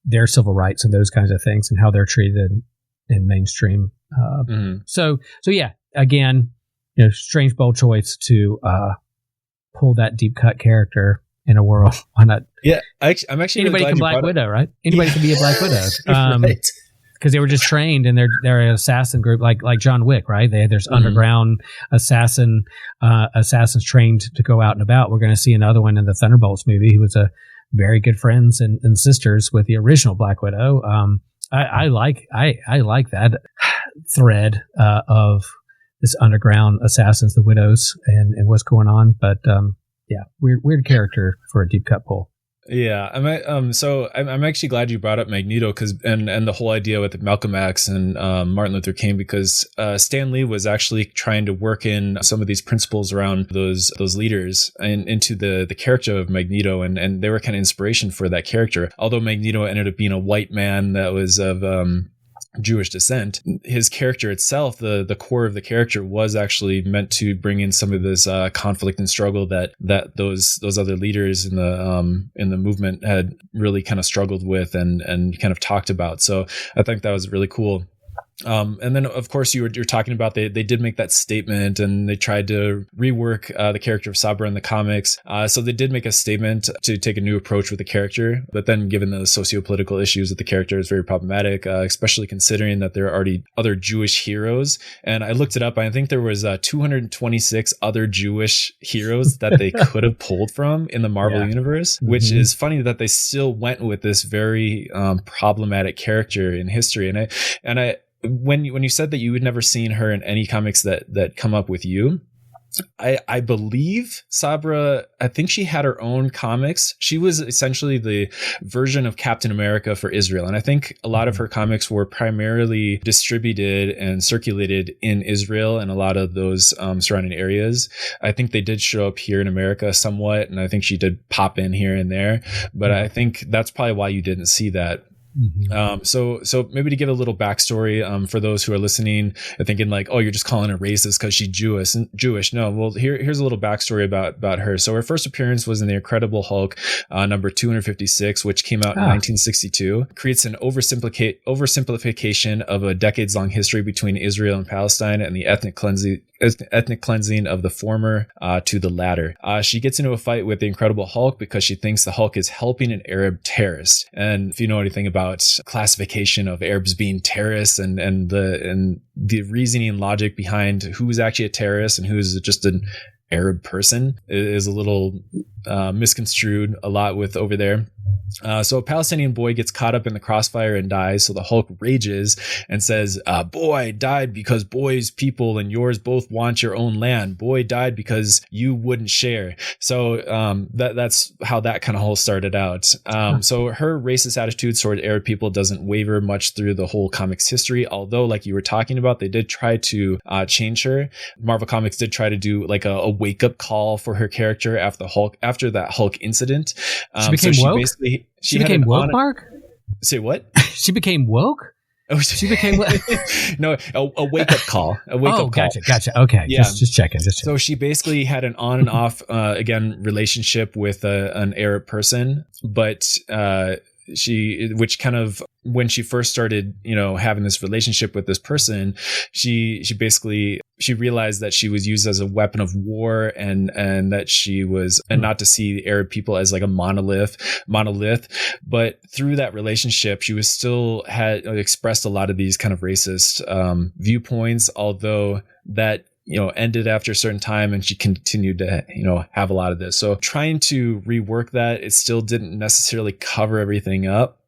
their civil rights and those kinds of things and how they're treated in mainstream. So yeah, again, strange, bold choice to pull that deep cut character in a world. Why not? Yeah, I'm actually anybody really can Black Widow, right? Anybody can be a Black Widow. Right. Because they were just trained and they're an assassin group like John Wick, right? There's underground assassins trained to go out and about. We're going to see another one in the Thunderbolts movie. He was a very good friends and sisters with the original Black Widow. I like that thread of this underground assassins, the widows, and what's going on. But yeah, weird character for a deep cut pull. Yeah, I'm actually glad you brought up Magneto and the whole idea with Malcolm X and Martin Luther King, because Stan Lee was actually trying to work in some of these principles around those leaders and into the character of Magneto, and they were kind of inspiration for that character. Although Magneto ended up being a white man that was of Jewish descent, his character itself, the core of the character, was actually meant to bring in some of this conflict and struggle that those other leaders in the movement had really kind of struggled with and kind of talked about. So I think that was really cool. And then, of course, you're talking about they did make that statement, and they tried to rework the character of Sabra in the comics. So they did make a statement to take a new approach with the character. But then, given the socio-political issues with the character, is very problematic, especially considering that there are already other Jewish heroes. And I looked it up. I think there was 226 other Jewish heroes that they could have pulled from in the Marvel universe, which is funny that they still went with this very problematic character in history. And I when you said that you had never seen her in any comics that come up with you, I believe Sabra, I think she had her own comics. She was essentially the version of Captain America for Israel. And I think a lot of her comics were primarily distributed and circulated in Israel and a lot of those surrounding areas. I think they did show up here in America somewhat, and I think she did pop in here and there. But I think that's probably why you didn't see that. So maybe to give a little backstory for those who are listening and thinking like, oh, you're just calling her racist because she's Jewish. No, well, here's a little backstory about her. So her first appearance was in the Incredible Hulk number 256, which came out in 1962. Creates an oversimplification of a decades-long history between Israel and Palestine and the ethnic cleansing of the former to the latter. She gets into a fight with the Incredible Hulk because she thinks the Hulk is helping an Arab terrorist. And if you know anything about classification of Arabs being terrorists and the reasoning and logic behind who's actually a terrorist and who's just an Arab person is a little misconstrued a lot with over there. So a Palestinian boy gets caught up in the crossfire and dies. So the Hulk rages and says, boy died because boy's people and yours both want your own land. Boy died because you wouldn't share. So that's how that kind of whole started out. So her racist attitude toward Arab people doesn't waver much through the whole comics history. Although, like you were talking about, they did try to change her. Marvel Comics did try to do like a wake up call for her character after that Hulk incident. She became woke? She became woke, Mark? Say what? She became woke? Oh, she became no, a wake up call. A wake up call. Gotcha. Okay, yeah. Just checking. So she basically had an on and off again relationship with an Arab person, but which kind of when she first started, having this relationship with this person, she realized that she was used as a weapon of war and that she was, and not to see the Arab people as like a monolith. But through that relationship, she was still had expressed a lot of these kind of racist viewpoints, although that ended after a certain time, and she continued to, have a lot of this. So trying to rework that, it still didn't necessarily cover everything up.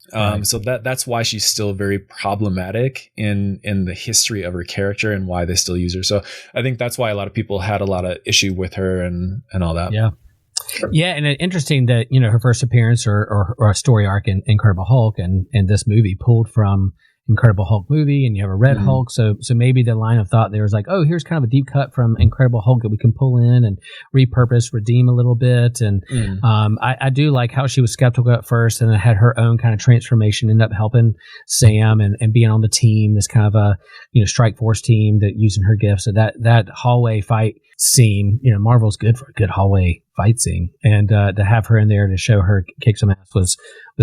So that's why she's still very problematic in the history of her character and why they still use her. So I think that's why a lot of people had a lot of issue with her and all that. Yeah. Yeah. And interesting that, her first appearance or a story arc in Incredible Hulk and this movie pulled from Incredible Hulk movie, and you have a Red Hulk. So maybe the line of thought there was like, oh, here's kind of a deep cut from Incredible Hulk that we can pull in and repurpose, redeem a little bit. And I do like how she was skeptical at first and then had her own kind of transformation, ended up helping Sam and being on the team, this kind of a, strike force team that using her gifts. So that hallway fight scene, Marvel's good for a good hallway fight scene, and to have her in there to show her kick some ass was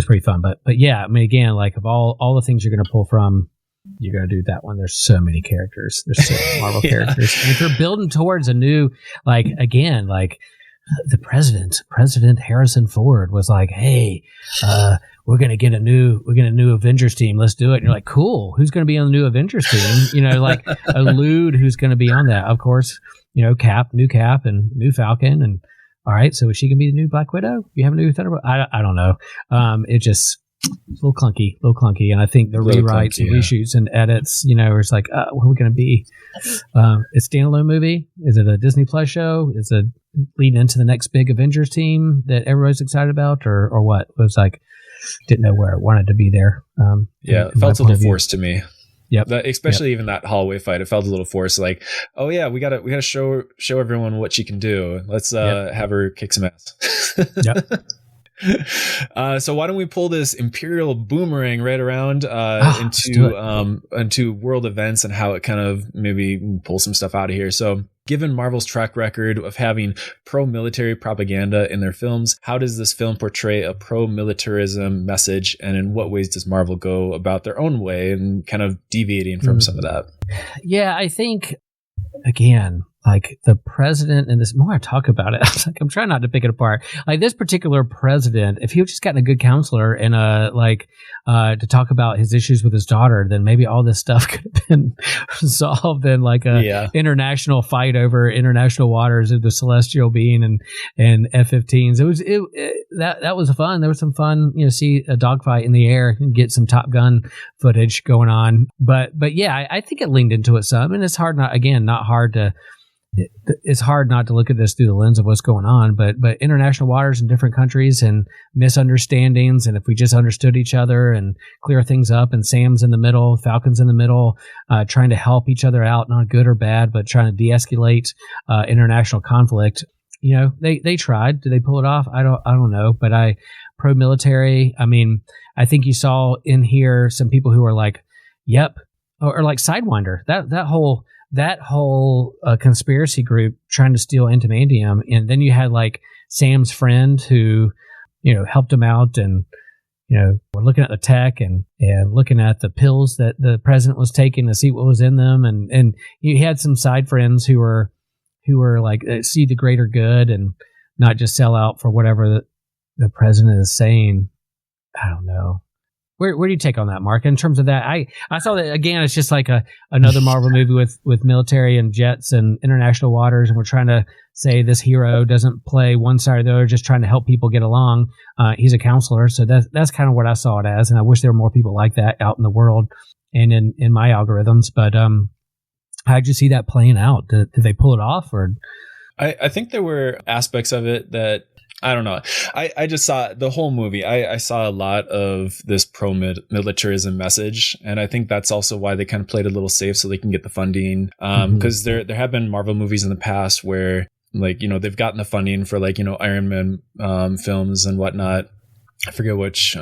pretty fun. But yeah, I mean, again, like of all the things you're going to pull from, you're going to do that one. There's so many characters. There's so many Marvel characters, and if you're building towards a new, like again, like the President Harrison Ford was like, hey, we're going to get a new Avengers team. Let's do it. And you're like, cool. Who's going to be on the new Avengers team? Like allude who's going to be on that. Of course, new Cap and new Falcon. And all right, so is she going to be the new Black Widow? You have a new Thunderbolt? I don't know. It just it's a little clunky. And I think the rewrites and reshoots and edits, it's like, what are we going to be? It's a standalone movie? Is it a Disney Plus show? Is it leading into the next big Avengers team that everybody's excited about, or what? It was like, didn't know where it wanted to be there. It felt a little forced to me. Yep. Especially even that hallway fight, it felt a little forced. Like, oh yeah, we gotta show everyone what she can do. Let's have her kick some ass. Yep. So why don't we pull this Imperial boomerang right around into world events and how it kind of maybe pull some stuff out of here. So Given Marvel's track record of having pro-military propaganda in their films, how does this film portray a pro-militarism message, and in what ways does Marvel go about their own way and kind of deviating from some of that? Yeah, I think, again, like the president, and this more I talk about it, I'm trying not to pick it apart. Like this particular president, if he had just gotten a good counselor and to talk about his issues with his daughter, then maybe all this stuff could have been solved in like a international fight over international waters of the celestial being and F-15s. That was fun. There was some fun, see a dogfight in the air and get some Top Gun footage going on. But yeah, I think it leaned into it some, and it's it's hard not to look at this through the lens of what's going on, but international waters in different countries and misunderstandings. And if we just understood each other and clear things up, and Sam's in the middle, Falcon's in the middle, trying to help each other out, not good or bad, but trying to de-escalate international conflict. They tried. Did they pull it off? I don't know. But pro-military. I mean, I think you saw in here some people who are like, yep, or like Sidewinder. That whole conspiracy group trying to steal adamantium, and then you had like Sam's friend who, helped him out, and we're looking at the tech and looking at the pills that the president was taking to see what was in them, and you had some side friends who were like see the greater good and not just sell out for whatever the president is saying. I don't know. Where do you take on that, Mark? In terms of that, I saw that again. It's just like another Marvel movie with military and jets and international waters, and we're trying to say this hero doesn't play one side or the other, just trying to help people get along. He's a counselor, so that's kind of what I saw it as, and I wish there were more people like that out in the world and in my algorithms. But how'd you see that playing out? Did they pull it off, or? I think there were aspects of it that. I don't know. I just saw the whole movie. I saw a lot of this pro-militarism message. And I think that's also why they kind of played a little safe so they can get the funding. Because there have been Marvel movies in the past where, like, they've gotten the funding for, like, Iron Man films and whatnot. I forget which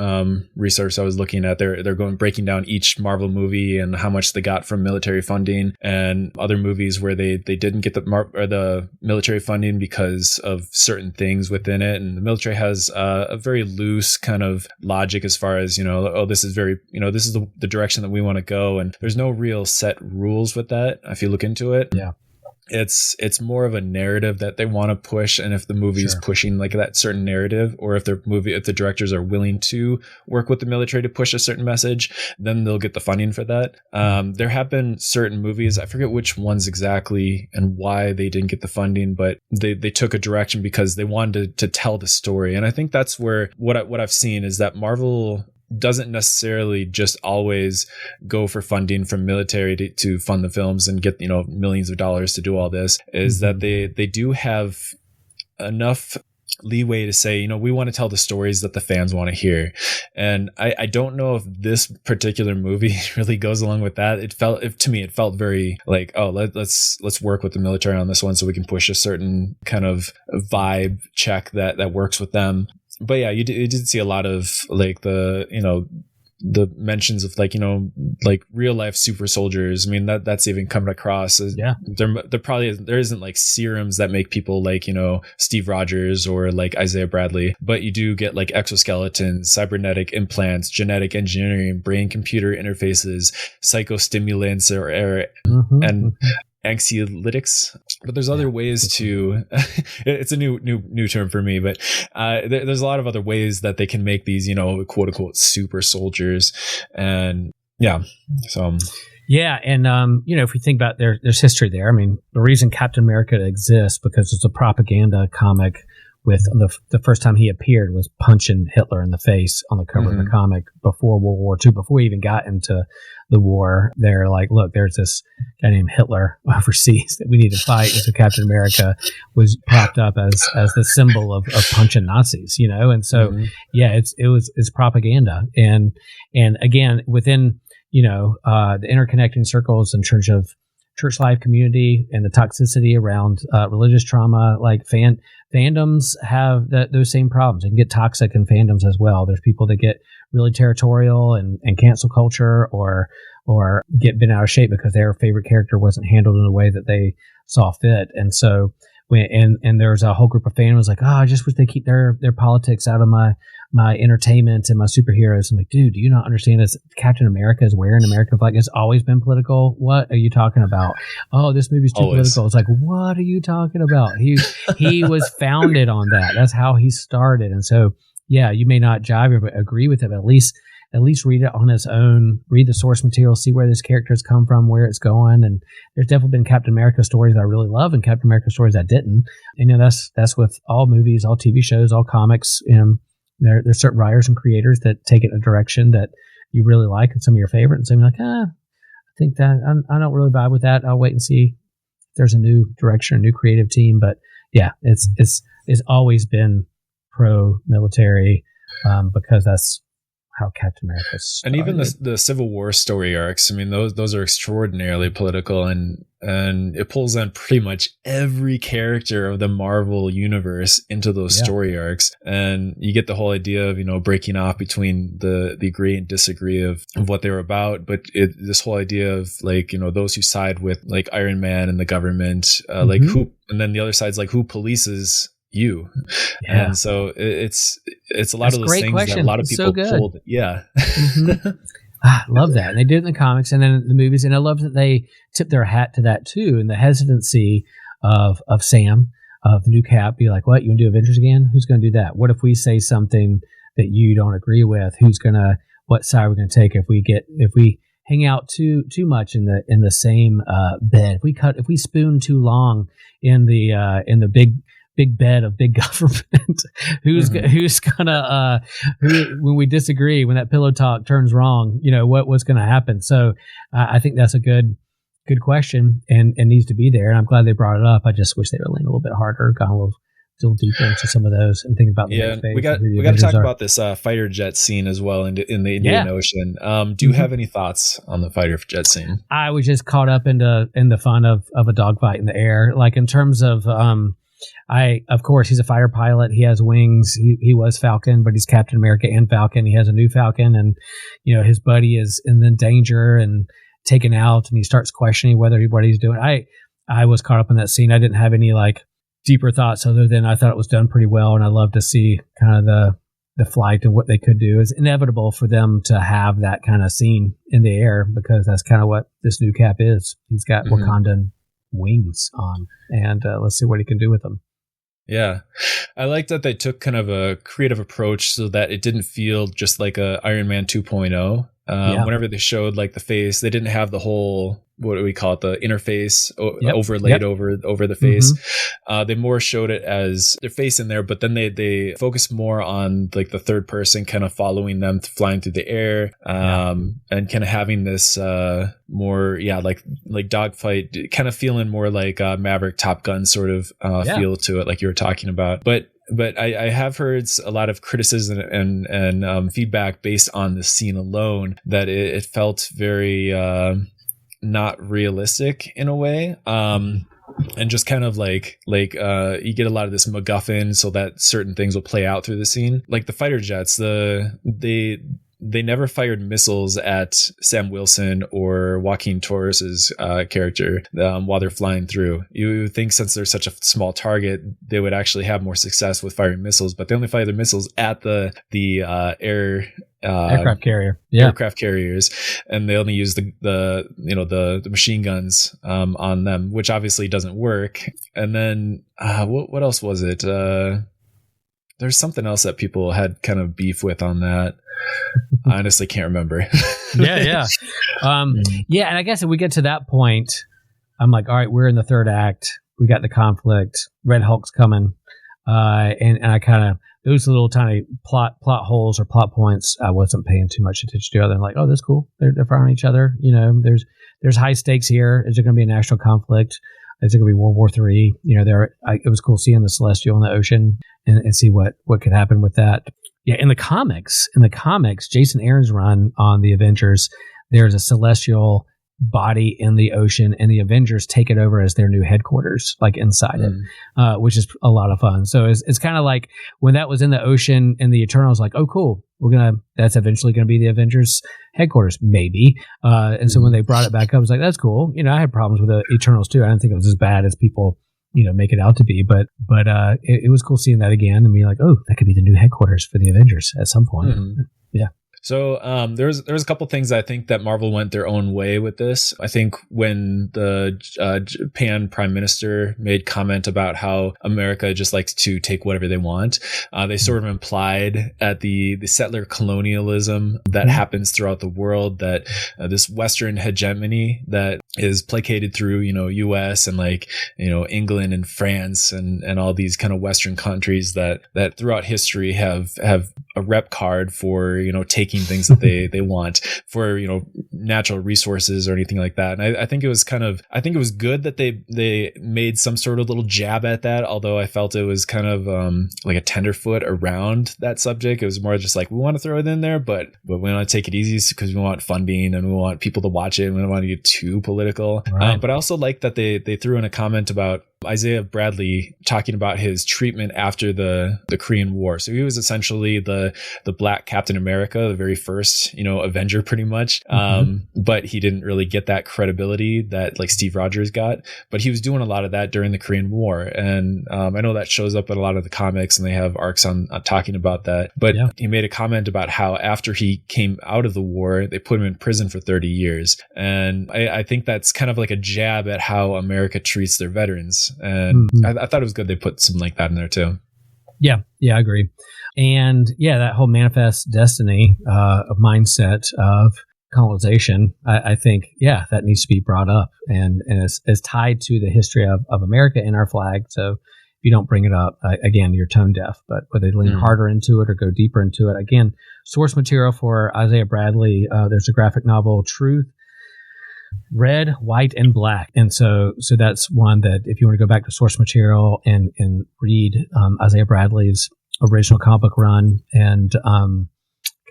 resource I was looking at. They're breaking down each Marvel movie and how much they got from military funding, and other movies where they didn't get the military funding because of certain things within it. And the military has a very loose kind of logic as far as, this is very, this is the direction that we want to go. And there's no real set rules with that. If you look into it. Yeah. It's more of a narrative that they want to push, and if the movie is pushing like that certain narrative, or if the directors are willing to work with the military to push a certain message, then they'll get the funding for that. There have been certain movies, I forget which ones exactly and why they didn't get the funding, but they took a direction because they wanted to tell the story. And I think that's where what I've seen is that Marvel doesn't necessarily just always go for funding from military to fund the films and get, millions of dollars to do all this, is that they do have enough leeway to say, we want to tell the stories that the fans want to hear. And I don't know if this particular movie really goes along with that. To me, it felt very like, oh, let's work with the military on this one so we can push a certain kind of vibe check that works with them. But yeah, you did see a lot of like the mentions of like real life super soldiers. I mean, that's even coming across. Yeah. There isn't like serums that make people like, Steve Rogers or like Isaiah Bradley, but you do get like exoskeletons, cybernetic implants, genetic engineering, brain computer interfaces, psychostimulants and anxiolytics. But there's other ways to it's a new term for me, but there's a lot of other ways that they can make these quote unquote super soldiers. And yeah, so yeah, and if we think about there's history there. I mean, the reason Captain America exists because it's a propaganda comic. With the first time he appeared was punching Hitler in the face on the cover of the comic before World War II, before he even got into the war. They're like, look, there's this guy named Hitler overseas that we need to fight. And so Captain America was propped up as the symbol of punching Nazis, and so yeah, it's propaganda, and again within the interconnecting circles in terms of church life community and the toxicity around religious trauma. Like fandoms have those same problems. It can get toxic in fandoms as well. There's people that get really territorial and cancel culture or get bent out of shape because their favorite character wasn't handled in a way that they saw fit. And so and there's a whole group of fans like, I just wish they keep their politics out of my entertainment and my superheroes. I'm like, dude, do you not understand this? Captain America is wearing American flag. It's always been political. What are you talking about? Oh, this movie's too political. It's like, what are you talking about? He was founded on that. That's how he started. And so, yeah, you may not jive or agree with it, but at least read it on its own, read the source material, see where this character's come from, where it's going. And there's definitely been Captain America stories that I really love and Captain America stories I didn't. And, that's with all movies, all TV shows, all comics. There's certain writers and creators that take it in a direction that you really like and some of your favorite. And some you're like, I think that I don't really vibe with that. I'll wait and see if there's a new direction, a new creative team. But yeah, it's always been pro-military because that's how Captain America started. And even the Civil War story arcs, I mean, those are extraordinarily political, and it pulls on pretty much every character of the Marvel universe into those story arcs. And you get the whole idea of, breaking off between the agree and disagree of what they were about. But this whole idea of those who side with like Iron Man and the government, like who, and then the other side's like who polices you. And so it's a lot of those things that a lot of people pulled. Yeah. I love that. And they did it in the comics and then in the movies. And I love that they tip their hat to that too. And the hesitancy of Sam, of the new Cap, be like, what, you want to do Avengers again? Who's going to do that? What if we say something that you don't agree with? What side are we going to take if we hang out too much in the same bed? If we spoon too long in the big bed of big government, who's gonna when we disagree, when that pillow talk turns wrong, what's gonna happen? So I think that's a good question and needs to be there, and I'm glad they brought it up. I just wish they would lean a little bit harder, gone a little deeper into some of those and think about the next phase. We got to talk about this fighter jet scene as well in the Indian Ocean. Do you have any thoughts on the fighter jet scene? I was just caught up in the fun of a dogfight in the air, like in terms of of course, he's a fighter pilot. He has wings. He was Falcon, but he's Captain America and Falcon. He has a new Falcon, and his buddy is in danger and taken out, and he starts questioning what he's doing. I was caught up in that scene. I didn't have any deeper thoughts other than I thought it was done pretty well, and I love to see kind of the flight and what they could do. It's inevitable for them to have that kind of scene in the air because that's kind of what this new Cap is. He's got Wakandan wings on, and let's see what he can do with them. Yeah, I like that they took kind of a creative approach so that it didn't feel just like a Iron Man 2.0. Whenever they showed the face, they didn't have the whole, what do we call it, the interface overlaid over the face. They more showed it as their face in there, but then they focused more on the third person kind of following them flying through the air, and kind of having this more like dogfight, kind of feeling more like Maverick Top Gun sort of feel to it, like you were talking about. But I have heard a lot of criticism and feedback based on the scene alone that it felt very not realistic in a way. And just kind of like you get a lot of this MacGuffin so that certain things will play out through the scene. Like the fighter jets, they never fired missiles at Sam Wilson or Joaquin Torres's character while they're flying through. You would think since they're such a small target, they would actually have more success with firing missiles, but they only fire their missiles at the aircraft carrier, aircraft carriers, and they only use the machine guns on them, which obviously doesn't work. And then what else was it? There's something else that people had kind of beef with on that. I honestly can't remember. Yeah. And I guess if we get to that point, I'm like, all right, we're in the third act. We got the conflict. Red Hulk's coming. And I kind of, those little tiny plot holes or plot points, I wasn't paying too much attention to. Other than oh, that's cool. They're firing each other. There's high stakes here. Is there going to be a national conflict? Is it going to be World War III? It was cool seeing the Celestial in the ocean and see what could happen with that. Yeah, in the comics, Jason Aaron's run on the Avengers, there's a Celestial body in the ocean, and the Avengers take it over as their new headquarters, like inside it, which is a lot of fun. So it's kind of like when that was in the ocean and the Eternals, like, oh, cool, that's eventually going to be the Avengers headquarters, maybe. And so when they brought it back up, I was like, that's cool. I had problems with the Eternals too. I didn't think it was as bad as people make it out to be, but it was cool seeing that again and being like, oh, that could be the new headquarters for the Avengers at some point. Yeah. So there's a couple things I think that Marvel went their own way with this. I think when the Japan Prime Minister made comment about how America just likes to take whatever they want, they sort of implied at the settler colonialism that happens throughout the world, that this Western hegemony that is placated through U.S. and England and France and all these kind of Western countries that throughout history have a rep card for taking things that they want for natural resources or anything like that. And I think it was good that they made some sort of little jab at that, although I felt it was kind of like a tenderfoot around that subject. It was more just like, we want to throw it in there, but we want to take it easy because we want funding and we want people to watch it and we don't want to get too political. Right. But I also like that they threw in a comment about Isaiah Bradley talking about his treatment after the Korean War. So he was essentially the Black Captain America, the very first, Avenger pretty much. But he didn't really get that credibility that like Steve Rogers got, but he was doing a lot of that during the Korean War. And I know that shows up in a lot of the comics and they have arcs on talking about that. But he made a comment about how after he came out of the war, they put him in prison for 30 years. And I think that's kind of like a jab at how America treats their veterans. And I thought it was good they put something like that in there too. Yeah, I agree. And that whole manifest destiny mindset of colonization, I think, that needs to be brought up and is tied to the history of America in our flag. So if you don't bring it up, again, you're tone deaf. But whether they lean harder into it or go deeper into it, again, source material for Isaiah Bradley, there's a graphic novel, Truth, Red, White, and Black. And so that's one that if you want to go back to source material and read Isaiah Bradley's original comic book run and kind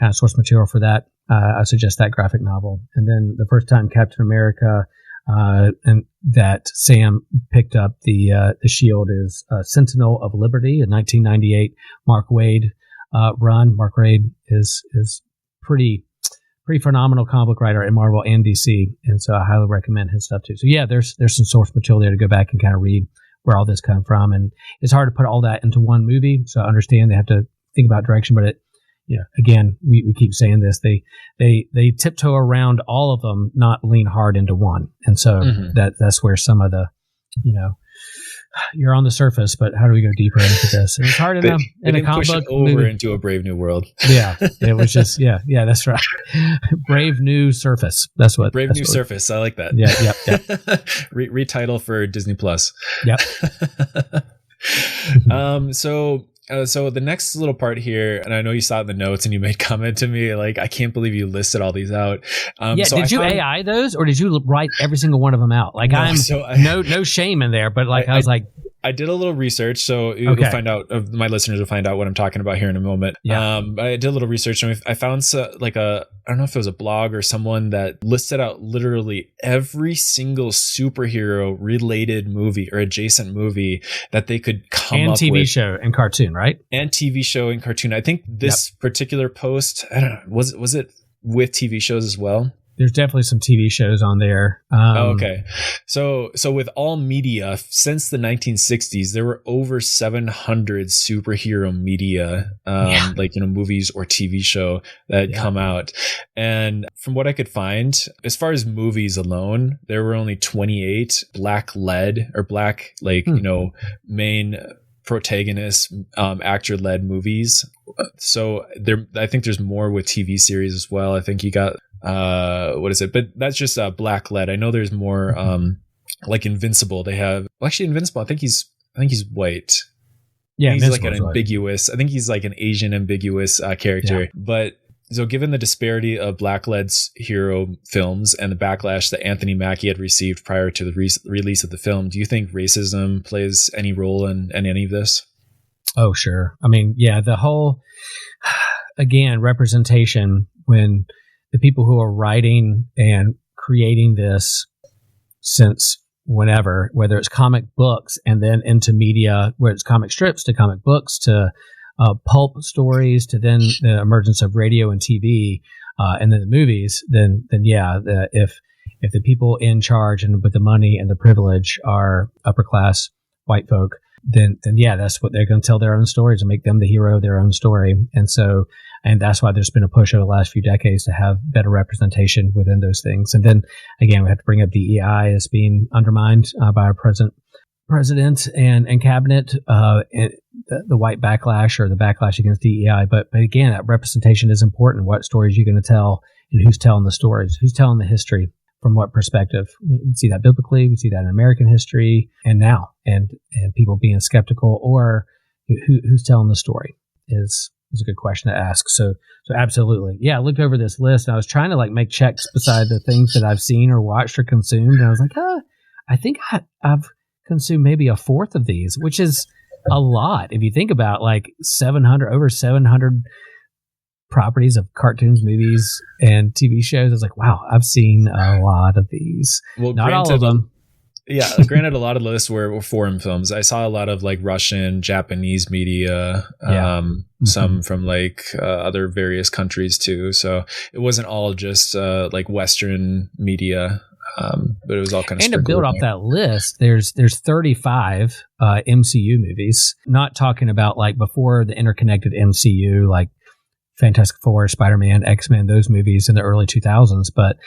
of source material for that, I suggest that graphic novel. And then the first time Captain America and that Sam picked up the shield is Sentinel of Liberty, a 1998 Mark Waid run. Mark Waid is pretty phenomenal comic book writer in Marvel and DC, and so I highly recommend his stuff too. So there's some source material there to go back and kind of read where all this come from, and it's hard to put all that into one movie. So I understand they have to think about direction, but again, we keep saying this, they tiptoe around all of them, not lean hard into one, and so that's where some of the you're on the surface, but how do we go deeper into this? And it's hard enough in a comic book over into a Brave New World. It was just that's right. Brave New Surface. That's what Brave New Surface. I like that. Yeah. Retitle for Disney Plus. Yep. So the next little part here, and I know you saw it in the notes and you made comment to me, like, I can't believe you listed all these out. Did you AI those or did you write every single one of them out? Like no shame in there, but I did a little research, so you'll find out. My listeners will find out what I'm talking about here in a moment. Yeah. I did a little research, and I found I don't know if it was a blog or someone that listed out literally every single superhero related movie or adjacent movie that they could come up with. And TV show and cartoon, right? And TV show and cartoon. I think this particular post, I don't know, was it with TV shows as well? There's definitely some TV shows on there. Okay. So with all media since the 1960s, there were over 700 superhero media, movies or TV show that had come out. And from what I could find, as far as movies alone, there were only 28 black-led or black, main protagonist, actor-led movies. So I think there's more with TV series as well. I think you got what is it? But that's just black led. I know there's more like Invincible. They have Invincible. I think he's white. Yeah, he's like an ambiguous. White. I think he's like an Asian ambiguous character. Yeah. But so given the disparity of black led hero films and the backlash that Anthony Mackie had received prior to the release of the film, do you think racism plays any role in any of this? Oh, sure. I mean, the whole representation when the people who are writing and creating this since whenever, whether it's comic books and then into media, where it's comic strips to comic books to pulp stories to then the emergence of radio and TV and then the movies, then yeah, if the people in charge and with the money and the privilege are upper class white folk, then yeah, that's what they're going to tell their own stories and make them the hero of their own story. And that's why there's been a push over the last few decades to have better representation within those things. And then again, we have to bring up DEI as being undermined by our president and cabinet, and the white backlash or the backlash against DEI. But again, that representation is important. What stories you're going to tell and who's telling the stories, who's telling the history, from what perspective. We see that biblically, we see that in American history and now, and people being skeptical, or who's telling the story is a good question to ask. So absolutely. Yeah, I looked over this list and I was trying to like make checks beside the things that I've seen or watched or consumed. And I was like, I think I've consumed maybe a fourth of these, which is a lot. If you think about like over 700 properties of cartoons, movies, and TV shows, I was like, wow, I've seen a lot of these. Well, not all of them. Yeah, granted, a lot of lists were foreign films. I saw a lot of like Russian, Japanese media, some from like other various countries too. So it wasn't all just like Western media, but it was all kind of. And to build off that list, there's 35 MCU movies. Not talking about like before the interconnected MCU, like Fantastic Four, Spider-Man, X-Men, those movies in the early 2000s, but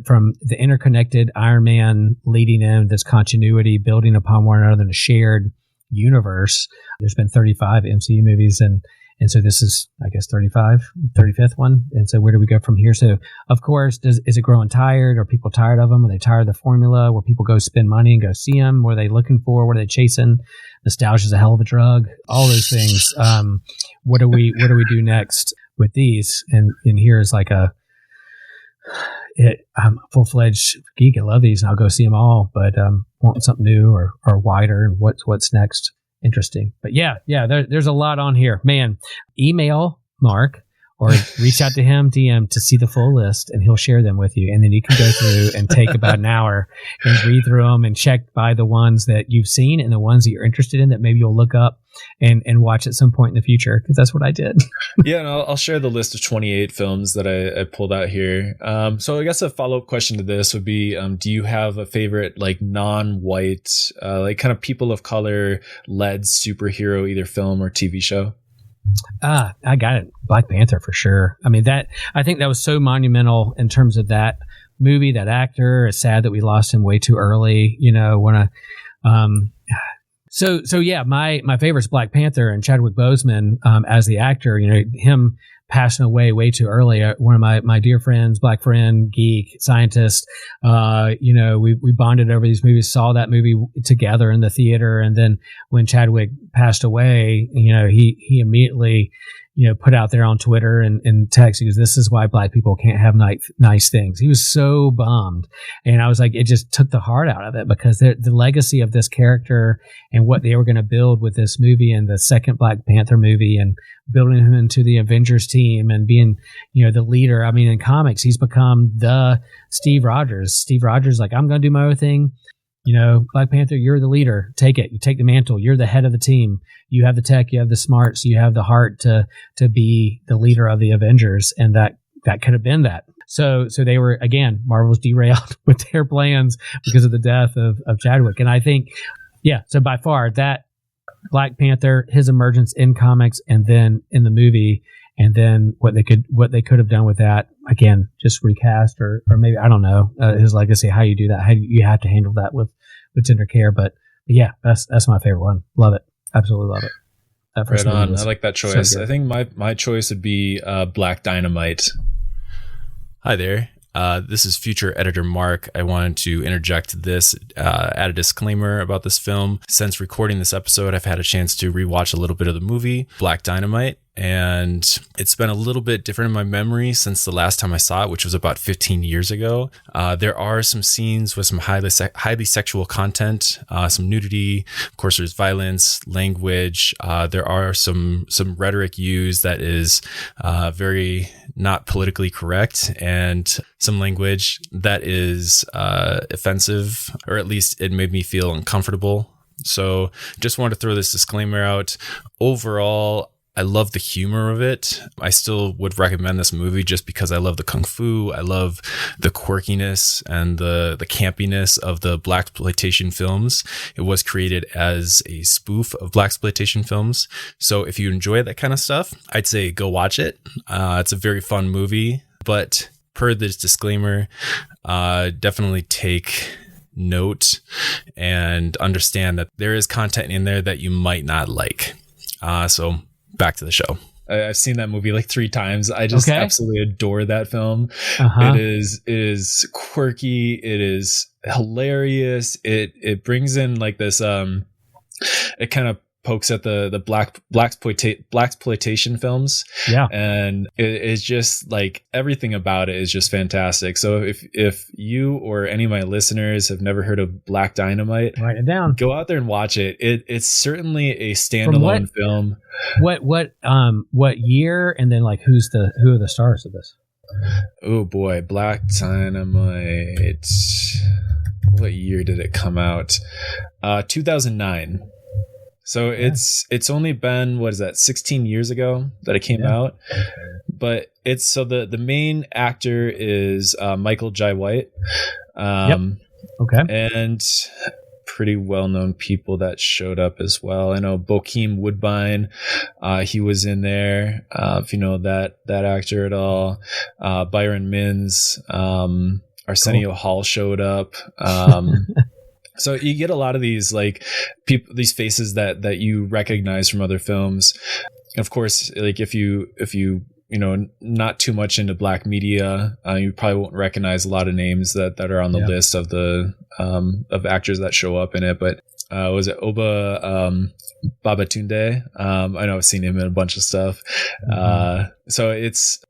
from the interconnected Iron Man leading in this continuity, building upon one another in a shared universe, there's been 35 MCU movies, and so this is, I guess, 35th one. And so where do we go from here? So, of course, is it growing tired? Are people tired of them? Are they tired of the formula where people go spend money and go see them? What are they looking for? What are they chasing? Nostalgia is a hell of a drug. All those things. What do we do next with these? And here is like I'm a full-fledged geek. I love these and I'll go see them all, but want something new or wider, and what's next. Interesting. But yeah, there's a lot on here. Man, email Mark or reach out to him, DM, to see the full list, and he'll share them with you. And then you can go through and take about an hour and read through them and check by the ones that you've seen and the ones that you're interested in that maybe you'll look up and watch at some point in the future, because that's what I did. Yeah, and I'll share the list of 28 films that I pulled out here. So I guess a follow-up question to this would be, do you have a favorite like non-white, like kind of people of color led superhero, either film or TV show? I got it. Black Panther for sure. I mean, I think that was so monumental in terms of that movie, that actor. It's sad that we lost him way too early. So yeah, my favorite is Black Panther, and Chadwick Boseman as the actor. Him passing away way too early. One of my dear friends, black friend, geek, scientist, we bonded over these movies, saw that movie together in the theater. And then when Chadwick passed away, he immediately, put out there on Twitter and text, he goes, "This is why black people can't have nice things." He was so bummed. And I was like, it just took the heart out of it, because the legacy of this character and what they were going to build with this movie and the second Black Panther movie, and building him into the Avengers team and being, the leader. I mean, in comics, he's become the Steve Rogers. Steve Rogers, like, I'm going to do my own thing. Black Panther, you're the leader. Take it. You take the mantle. You're the head of the team. You have the tech. You have the smarts. You have the heart to be the leader of the Avengers. And that could have been that. So they were, again, Marvel's derailed with their plans because of the death of Chadwick. And I think, so by far that Black Panther, his emergence in comics and then in the movie, and then what they could have done with that, again, just recast or maybe, I don't know, his legacy, how you do that, how you have to handle that with tender care. But yeah, that's my favorite one. Love it. Absolutely love it. Right on. I like that choice. So I think my choice would be Black Dynamite. Hi there. This is future editor Mark. I wanted to interject this, add a disclaimer about this film. Since recording this episode, I've had a chance to rewatch a little bit of the movie Black Dynamite, and it's been a little bit different in my memory since the last time I saw it, which was about 15 years ago. There are some scenes with some highly sexual content, some nudity. Of course, there's violence, language. There are some rhetoric used that is very not politically correct and some language that is offensive, or at least it made me feel uncomfortable. So just wanted to throw this disclaimer out. Overall, I love the humor of it. I still would recommend this movie just because I love the kung fu. I love the quirkiness and the campiness of the blaxploitation films. It was created as a spoof of blaxploitation films. So if you enjoy that kind of stuff, I'd say go watch it. It's a very fun movie, but per this disclaimer, definitely take note and understand that there is content in there that you might not like. So back to the show. I've seen that movie like 3 times. I just absolutely adore that film. It is quirky. It is hilarious. It brings in like this, it kind of pokes at the blaxploitation films. Yeah. And it's just like everything about it is just fantastic. So if you or any of my listeners have never heard of Black Dynamite, write it down. Go out there and watch it. It's certainly a standalone film. What year, and then like who are the stars of this? Oh boy, Black Dynamite. What year did it come out? 2009. So it's only been, 16 years ago that it came out. But it's so the main actor is Michael Jai White. And pretty well-known people that showed up as well. I know Bokeem Woodbine, he was in there. If you know that actor at all. Byron Mins, Arsenio Hall showed up. So you get a lot of these like people, these faces that you recognize from other films. Of course, like if you not too much into Black media, you probably won't recognize a lot of names that are on the list of the of actors that show up in it. But was it Oba Babatunde? I know I've seen him in a bunch of stuff. So it's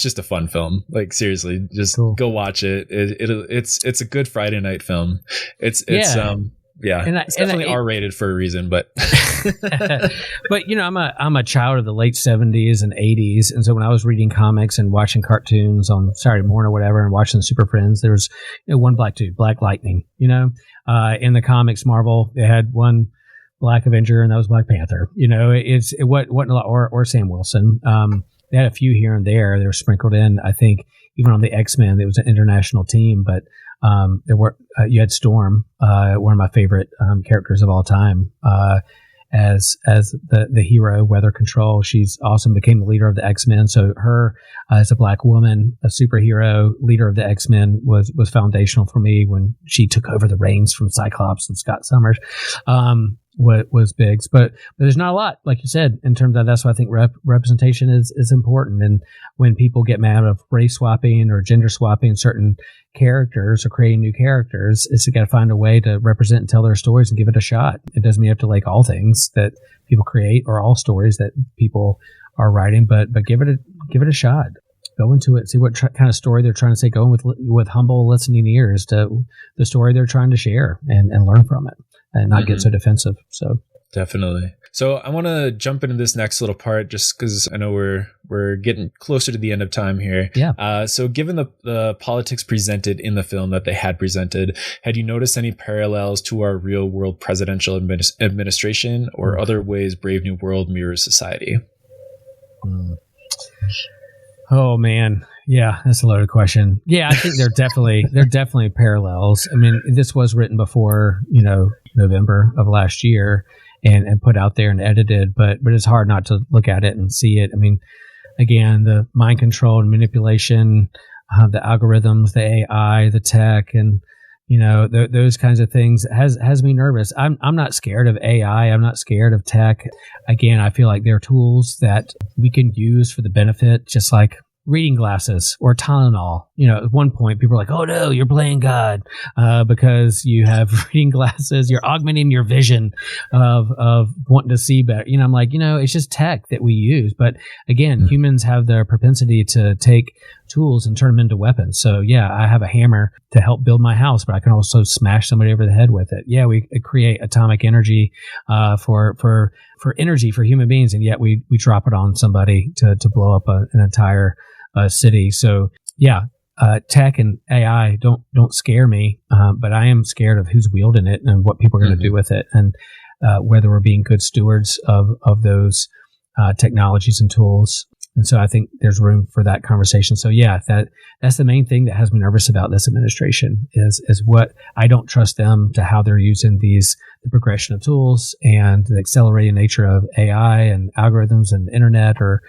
just a fun film. Like seriously, just go watch it. It's a good Friday night film. It's definitely R-rated for a reason, but but I'm a child of the late 70s and 80s, and so when I was reading comics and watching cartoons on Saturday morning or whatever, and watching the Super Friends, there was one Black dude, Black Lightning. In the comics, Marvel, they had one Black Avenger, and that was Black Panther. It wasn't a lot, or Sam Wilson. They had a few here and there. They were sprinkled in. I think even on the X-Men, it was an international team, but there were you had Storm, one of my favorite characters of all time, as the hero, Weather Control. She's awesome. Became the leader of the X-Men. So her as a Black woman, a superhero, leader of the X-Men was foundational for me when she took over the reins from Cyclops and Scott Summers. What was big, but there's not a lot, like you said, in terms of that's why I think representation is important. And when people get mad of race swapping or gender swapping certain characters or creating new characters, it's got to find a way to represent and tell their stories and give it a shot. It doesn't mean you have to like all things that people create or all stories that people are writing, but give it a shot. Go into it, see what kind of story they're trying to say. Go in with humble listening ears to the story they're trying to share and learn from it. And not get so defensive. So definitely. So I want to jump into this next little part just because I know we're getting closer to the end of time here. Yeah. So given the politics presented in the film that they had presented, had you noticed any parallels to our real world presidential administration or other ways Brave New World mirrors society? Oh man. Yeah, that's a loaded question. Yeah, I think there are definitely parallels. I mean, this was written before, November of last year and put out there and edited, but it's hard not to look at it and see it. I mean, again, the mind control and manipulation, the algorithms, the AI, the tech, and those kinds of things has me nervous. I'm not scared of AI. I'm not scared of tech. Again, I feel like they're tools that we can use for the benefit, just like reading glasses or Tylenol. At one point people were like, oh no, you're playing God because you have reading glasses. You're augmenting your vision of wanting to see better. I'm like, it's just tech that we use. But again, humans have the propensity to take tools and turn them into weapons. So yeah, I have a hammer to help build my house, but I can also smash somebody over the head with it. Yeah, we create atomic energy for energy for human beings, and yet we drop it on somebody to blow up an entire city. So yeah, tech and AI don't scare me, but I am scared of who's wielding it and what people are going to do with it, and whether we're being good stewards of those technologies and tools. And so I think there's room for that conversation. So yeah, that's the main thing that has me nervous about this administration is what I don't trust them to how they're using the progression of tools and the accelerating nature of AI and algorithms and internet or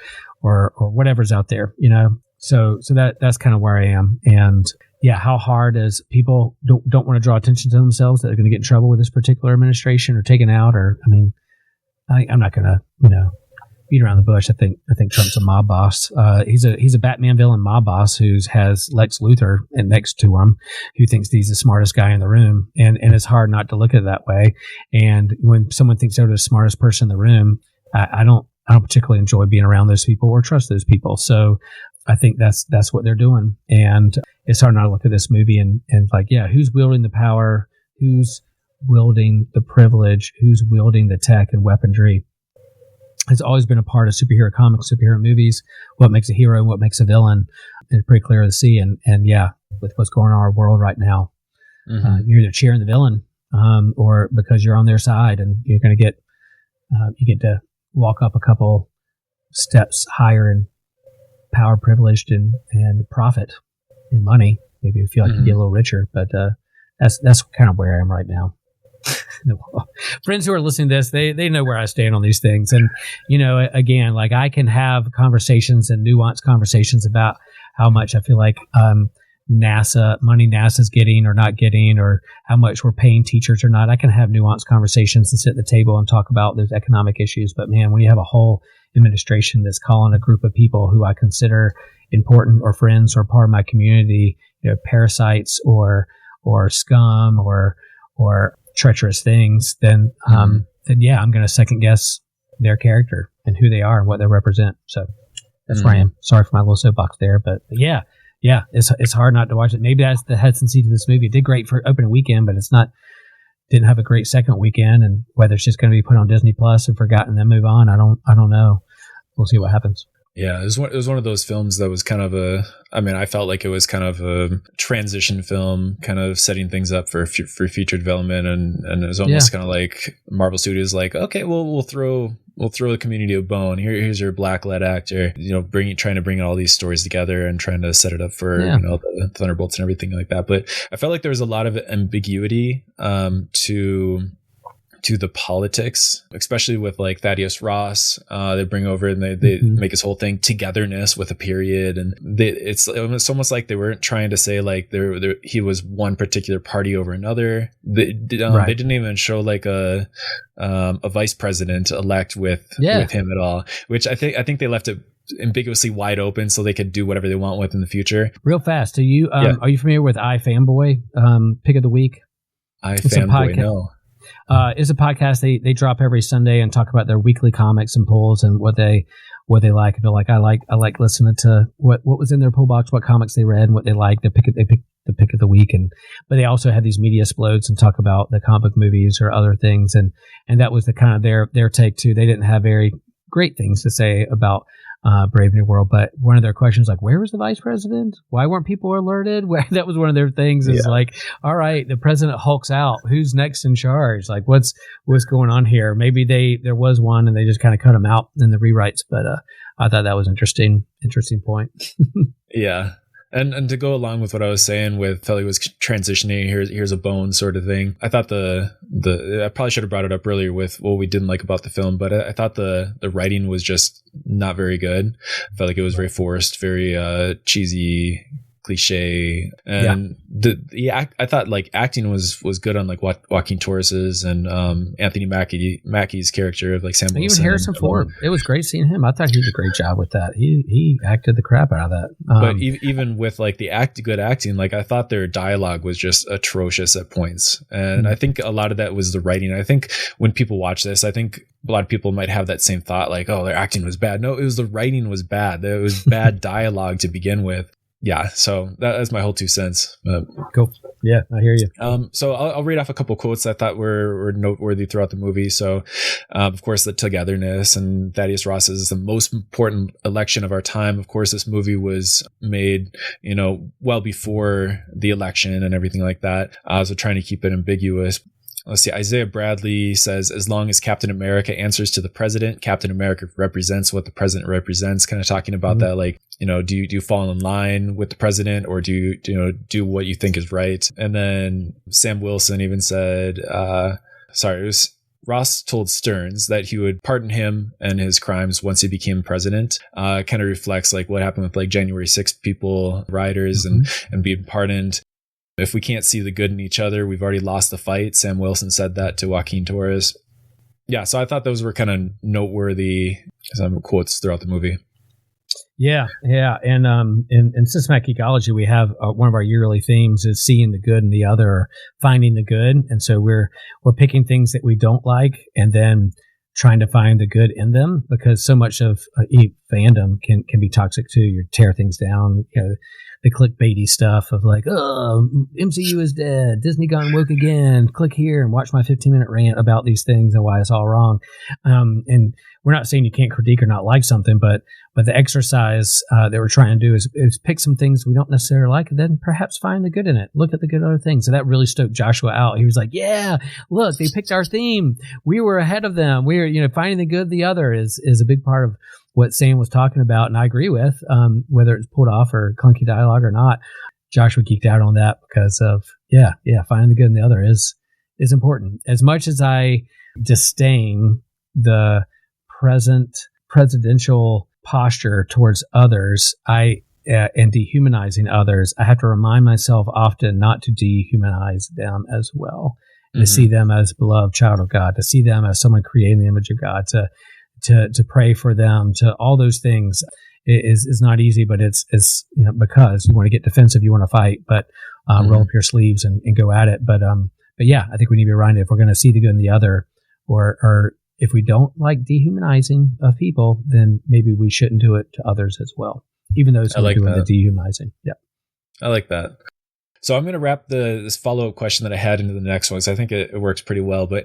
whatever's out there, So that's kind of where I am. And yeah, how hard is people don't want to draw attention to themselves that they're going to get in trouble with this particular administration or taken out, or I'm not going to beat around the bush. I think Trump's a mob boss. He's a Batman villain mob boss who has Lex Luthor next to him, who thinks he's the smartest guy in the room, and it's hard not to look at it that way. And when someone thinks they're the smartest person in the room, I don't particularly enjoy being around those people or trust those people. So I think that's what they're doing, and it's hard not to look at this movie and like, yeah, who's wielding the power, who's wielding the privilege, who's wielding the tech and weaponry. Has always been a part of superhero comics, superhero movies. What makes a hero and what makes a villain is pretty clear to see. And yeah, with what's going on in our world right now, you're either cheering the villain or because you're on their side, and you're going to get you get to walk up a couple steps higher in power, privileged, and profit and money. Maybe you feel like you get a little richer, but that's kind of where I am right now. Friends who are listening to this, they know where I stand on these things. And, again, like I can have conversations and nuanced conversations about how much I feel like NASA's getting or not getting, or how much we're paying teachers or not. I can have nuanced conversations and sit at the table and talk about those economic issues. But man, when you have a whole administration that's calling a group of people who I consider important or friends or part of my community, parasites or scum or treacherous things, then yeah, I'm going to second guess their character and who they are and what they represent. So that's where I am. Sorry for my little soapbox there, but yeah, it's hard not to watch it. Maybe that's the hesitancy to this movie. It did great for opening weekend, but didn't have a great second weekend. And whether it's just going to be put on Disney Plus and forgotten, then move on, I don't know. We'll see what happens. Yeah, it was one of those films that was kind of I felt like it was kind of a transition film, kind of setting things up for future development, and it was almost kind of like Marvel Studios, like, okay, we'll throw the community a bone. Here's your black led actor, trying to bring all these stories together and trying to set it up for the Thunderbolts and everything like that. But I felt like there was a lot of ambiguity to the politics, especially with like Thaddeus Ross. They bring over and they make this whole thing togetherness with a period, and it's almost like they weren't trying to say like he was one particular party over another. They didn't even show like a vice president elect with him at all, which I think they left it ambiguously wide open so they could do whatever they want with in the future. Real fast, are you familiar with iFanboy pick of the week? iFanboy, no. It's a podcast they drop every Sunday and talk about their weekly comics and pulls and what they like. And they're like, I like listening to what was in their pull box, what comics they read and what they like. They pick the pick of the week, but they also have these media explodes and talk about the comic book movies or other things, and that was the kind of their take too. They didn't have very great things to say about Brave New World, but one of their questions, like, where was the vice president? Why weren't people alerted? That was one of their things. Is like, all right, the president hulks out. Who's next in charge? Like, what's going on here? Maybe there was one and they just kind of cut him out in the rewrites. But I thought that was interesting point. Yeah. And to go along with what I was saying with Felly was transitioning, here's a bone sort of thing. I thought I probably should have brought it up earlier with what we didn't like about the film, but I thought the writing was just not very good. I felt like it was very forced, very cheesy, cliche, and I thought like acting was good on like Joaquin Torres's and Anthony Mackie's character of like Sam Wilson. Even Harrison Ford, it was great seeing him. I thought he did a great job with that. He acted the crap out of that. But even with like the good acting, like I thought their dialogue was just atrocious at points, and I think a lot of that was the writing. I think when people watch this, I think a lot of people might have that same thought, like, oh, their acting was bad. No, it was the writing was bad. There was bad dialogue to begin with. yeah, so that's my whole 2 cents. Cool. Yeah, I hear you. So I'll read off a couple quotes I thought were noteworthy throughout the movie. So, of course, the togetherness, and Thaddeus Ross is the most important election of our time. Of course, this movie was made, well before the election and everything like that. So trying to keep it ambiguous. Let's see. Isaiah Bradley says, as long as Captain America answers to the president, Captain America represents what the president represents. Kind of talking about that, like, do you fall in line with the president, or do you do what you think is right? And then Sam Wilson even said, it was Ross told Stearns that he would pardon him and his crimes once he became president. Kind of reflects like what happened with like January 6th people, rioters, and being pardoned. If we can't see the good in each other, we've already lost the fight. Sam Wilson said that to Joaquin Torres. Yeah, so I thought those were kind of noteworthy quotes throughout the movie. Yeah. And in systematic ecology, we have one of our yearly themes is seeing the good in the other, or finding the good. And so we're picking things that we don't like and then trying to find the good in them, because so much of fandom can be toxic too. You tear things down, the clickbaity stuff of like, oh, MCU is dead, Disney gone woke again, click here and watch my 15-minute rant about these things and why it's all wrong. And we're not saying you can't critique or not like something, but the exercise that we're trying to do is pick some things we don't necessarily like and then perhaps find the good in it. Look at the good other things. So that really stoked Joshua out. He was like, yeah, look, they picked our theme. We were ahead of them. We're, finding the good, the other is a big part of what Sam was talking about, and I agree with, whether it's pulled off or clunky dialogue or not. Joshua geeked out on that because of, finding the good in the other is important. As much as I disdain the present presidential posture towards others, and dehumanizing others, I have to remind myself often not to dehumanize them as well. To see them as beloved child of God, to see them as someone created in the image of God, to pray for them, to all those things is not easy, but it's because you want to get defensive, you want to fight, but roll up your sleeves and go at it. But yeah, I think we need to be reminded, if we're going to see the good in the other, or if we don't like dehumanizing of people, then maybe we shouldn't do it to others as well, even those who are doing the dehumanizing. Yeah, I like that. So I'm going to wrap this follow-up question that I had into the next one, because I think it works pretty well. But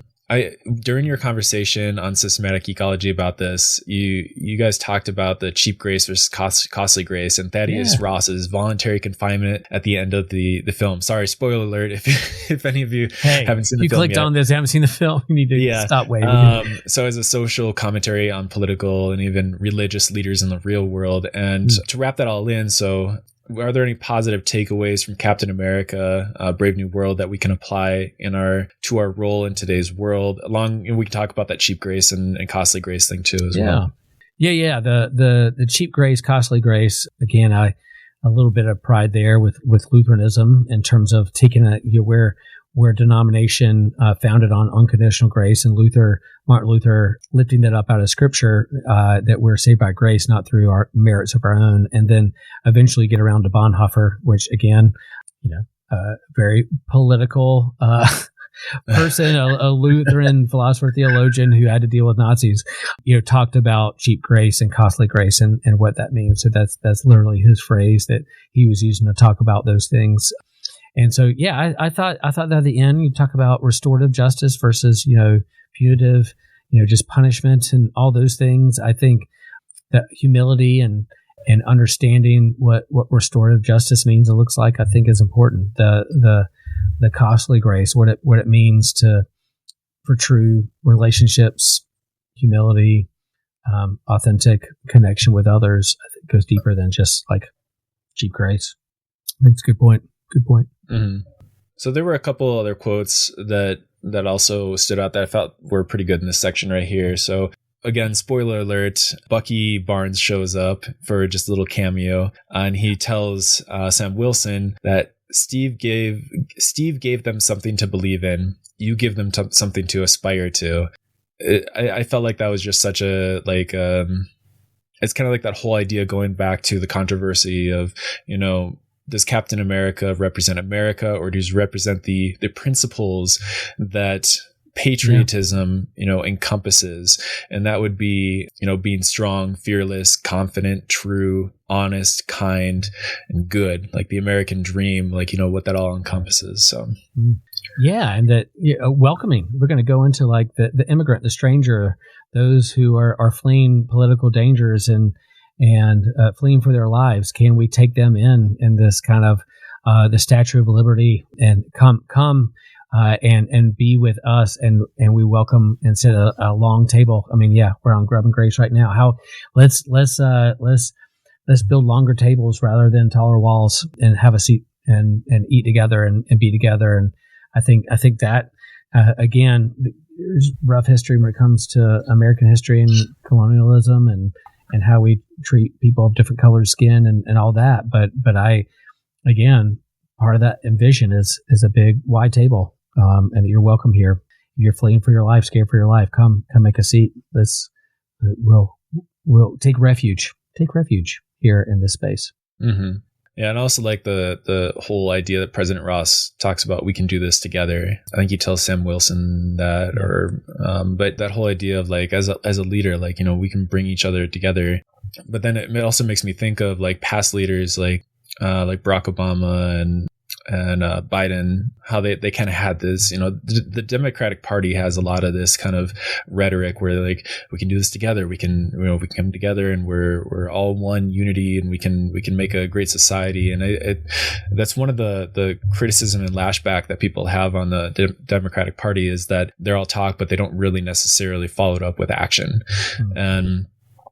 during your conversation on systematic ecology about this, you guys talked about the cheap grace versus costly grace, and Thaddeus Ross's voluntary confinement at the end of the film. Sorry, spoiler alert if any of you haven't seen the film yet. You clicked on this, haven't seen the film, you need to stop waiting. So as a social commentary on political and even religious leaders in the real world, and to wrap that all in, so are there any positive takeaways from Captain America, Brave New World that we can apply to our role in today's world? And we can talk about that cheap grace and costly grace thing too as well. Yeah. The cheap grace, costly grace. Again, a little bit of pride there with Lutheranism in terms of taking where denomination founded on unconditional grace, and Martin Luther lifting that up out of Scripture, that we're saved by grace, not through our merits of our own, and then eventually get around to Bonhoeffer, which again, very political person, a Lutheran philosopher, theologian who had to deal with Nazis, talked about cheap grace and costly grace and what that means. So that's literally his phrase that he was using to talk about those things. And so, I thought that at the end, you talk about restorative justice versus, punitive, just punishment and all those things. I think that humility and understanding what restorative justice means, it looks like, I think is important. The costly grace, what it means for true relationships, humility, authentic connection with others, I think goes deeper than just like cheap grace. I think it's a good point. Good point. Mm-hmm. So there were a couple other quotes that also stood out that I felt were pretty good in this section right here. So again, spoiler alert, Bucky Barnes shows up for just a little cameo, and he tells Sam Wilson that Steve gave them something to believe in. You give them something to aspire to. I felt like that was just such a it's kind of like that whole idea going back to the controversy of, does Captain America represent America, or does he represent the principles that patriotism, encompasses. And that would be, being strong, fearless, confident, true, honest, kind, and good, like the American dream, what that all encompasses. So. Yeah. And that welcoming, we're going to go into like the immigrant, the stranger, those who are fleeing political dangers and fleeing for their lives. Can we take them in this kind of the Statue of Liberty and come and be with us, and we welcome and sit at a long table. I mean, yeah, we're on Grub and Grace right now. Let's build longer tables rather than taller walls, and have a seat and eat together and be together. And I think that again, there's rough history when it comes to American history and colonialism and how we treat people of different colored skin and all that. But I, again, part of that envision is a big wide table, and that you're welcome here. If you're fleeing for your life, scared for your life, come make a seat. We'll take refuge here in this space. Mm-hmm. Yeah, and also like the whole idea that President Ross talks about, we can do this together. I think he tells Sam Wilson that, but that whole idea of like as a leader, like we can bring each other together. But then it also makes me think of like past leaders, like Barack Obama and Biden, how they kind of had this, the Democratic Party has a lot of this kind of rhetoric where like, we can do this together. We can come together and we're all one unity, and we can make a great society. And that's one of the criticism and lashback that people have on the Democratic Party, is that they're all talk, but they don't really necessarily follow it up with action. Mm-hmm. And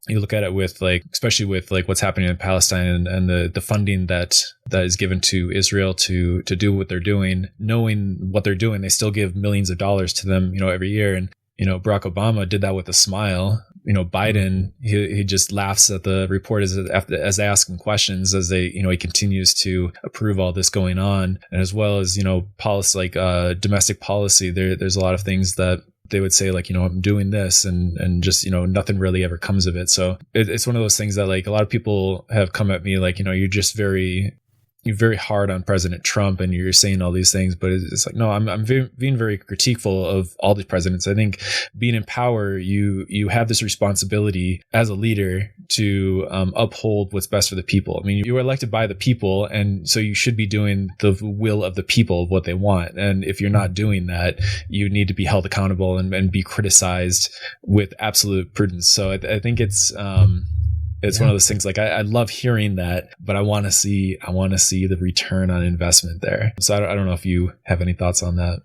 you look at it with especially with what's happening in Palestine and the funding that is given to Israel to do what they're doing. Knowing what they're doing, they still give millions of dollars to them, every year. And, Barack Obama did that with a smile. Biden, he just laughs at the reporters as they ask him questions, as they, he continues to approve all this going on. And as well as, policy, domestic policy, there's a lot of things that they would say I'm doing this and just, nothing really ever comes of it. So it's one of those things that a lot of people have come at me you're just you're very hard on President Trump and you're saying all these things, but it's like, no, I'm being very critiqueful of all the presidents. I think being in power, you have this responsibility as a leader to uphold what's best for the people. I mean, you were elected by the people, and so you should be doing the will of the people of what they want. And if you're not doing that, you need to be held accountable and be criticized with absolute prudence. So I think it's one of those things I love hearing that, but I want to see the return on investment there. So I don't know if you have any thoughts on that.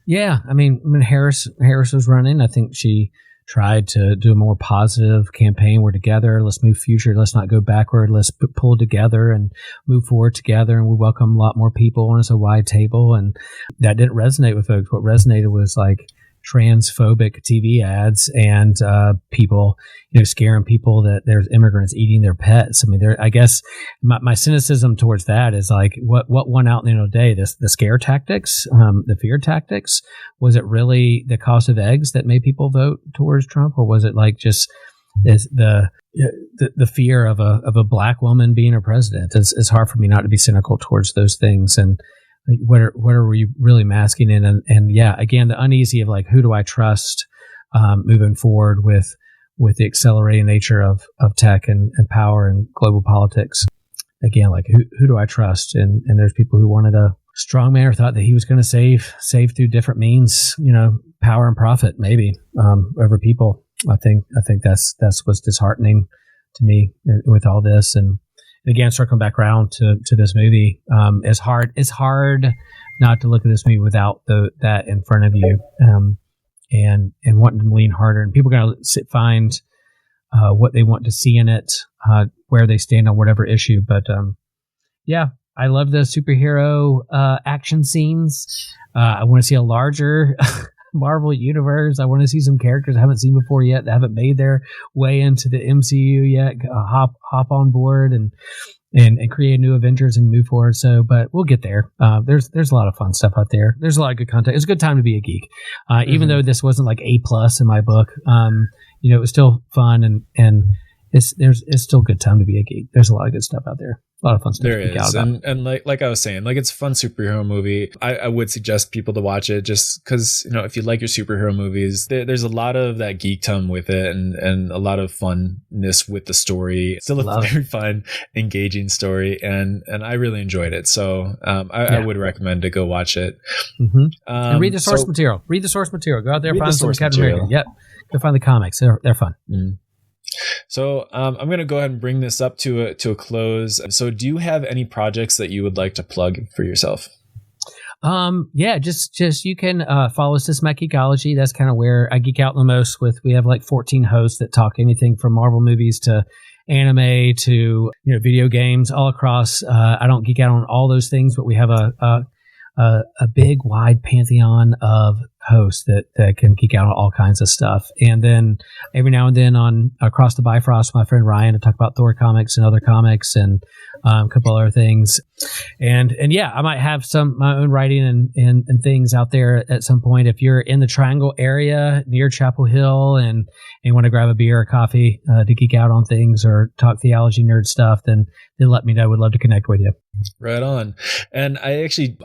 Yeah. I mean, when Harris was running, I think she tried to do a more positive campaign. We're together. Let's move future. Let's not go backward. Let's pull together and move forward together. And we welcome a lot more people on a wide table. And that didn't resonate with folks. What resonated was transphobic TV ads and people, scaring people that there's immigrants eating their pets. I mean, I guess my cynicism towards that is what won out in the end of the day? The scare tactics, the fear tactics. Was it really the cost of eggs that made people vote towards Trump, or was it just the fear of a black woman being a president? It's hard for me not to be cynical towards those things. And what are we really masking in? And yeah, again, the uneasy of who do I trust moving forward with the accelerating nature of tech and power and global politics. Again, who do I trust? And there's people who wanted a strong man or thought that he was going to save through different means, power and profit maybe over people. I think that's what's disheartening to me with all this. And again, circling back around to this movie, it's hard not to look at this movie without that in front of you, and wanting to lean harder. And people are going to find what they want to see in it, where they stand on whatever issue. But yeah, I love the superhero action scenes. I want to see a larger Marvel universe. I want to see some characters I haven't seen before yet that haven't made their way into the MCU yet. Hop on board and create new Avengers and move forward. So, but we'll get there. There's a lot of fun stuff out there. There's a lot of good content. It's a good time to be a geek. Even though this wasn't A+ in my book, it was still fun and it's still a good time to be a geek. There's a lot of good stuff out there. A lot of fun stuff There to geek is, out about. and like I was saying, like it's a fun superhero movie. I would suggest people to watch it just because if you like your superhero movies, there's a lot of that geekdom with it, and a lot of funness with the story. Still a very fun, engaging story, and I really enjoyed it. So I would recommend to go watch it. Mm-hmm. And read the source material. Read the source material. Go out there, find some Captain America. Yep, go find the comics. They're fun. Mm. So I'm going to go ahead and bring this up to a close. So do you have any projects that you would like to plug for yourself? Just you can follow us, Systematic Geekology. That's kind of where I geek out the most with. We have like 14 hosts that talk anything from Marvel movies to anime to video games all across. I don't geek out on all those things, but we have a big wide pantheon of hosts that can geek out on all kinds of stuff. And then every now and then on Across the Bifrost, my friend Ryan to talk about Thor comics and other comics and a couple other things. And yeah, I might have my own writing and things out there at some point. If you're in the Triangle area near Chapel Hill and want to grab a beer or coffee to geek out on things or talk theology nerd stuff, then let me know. Would love to connect with you. Right on. And I actually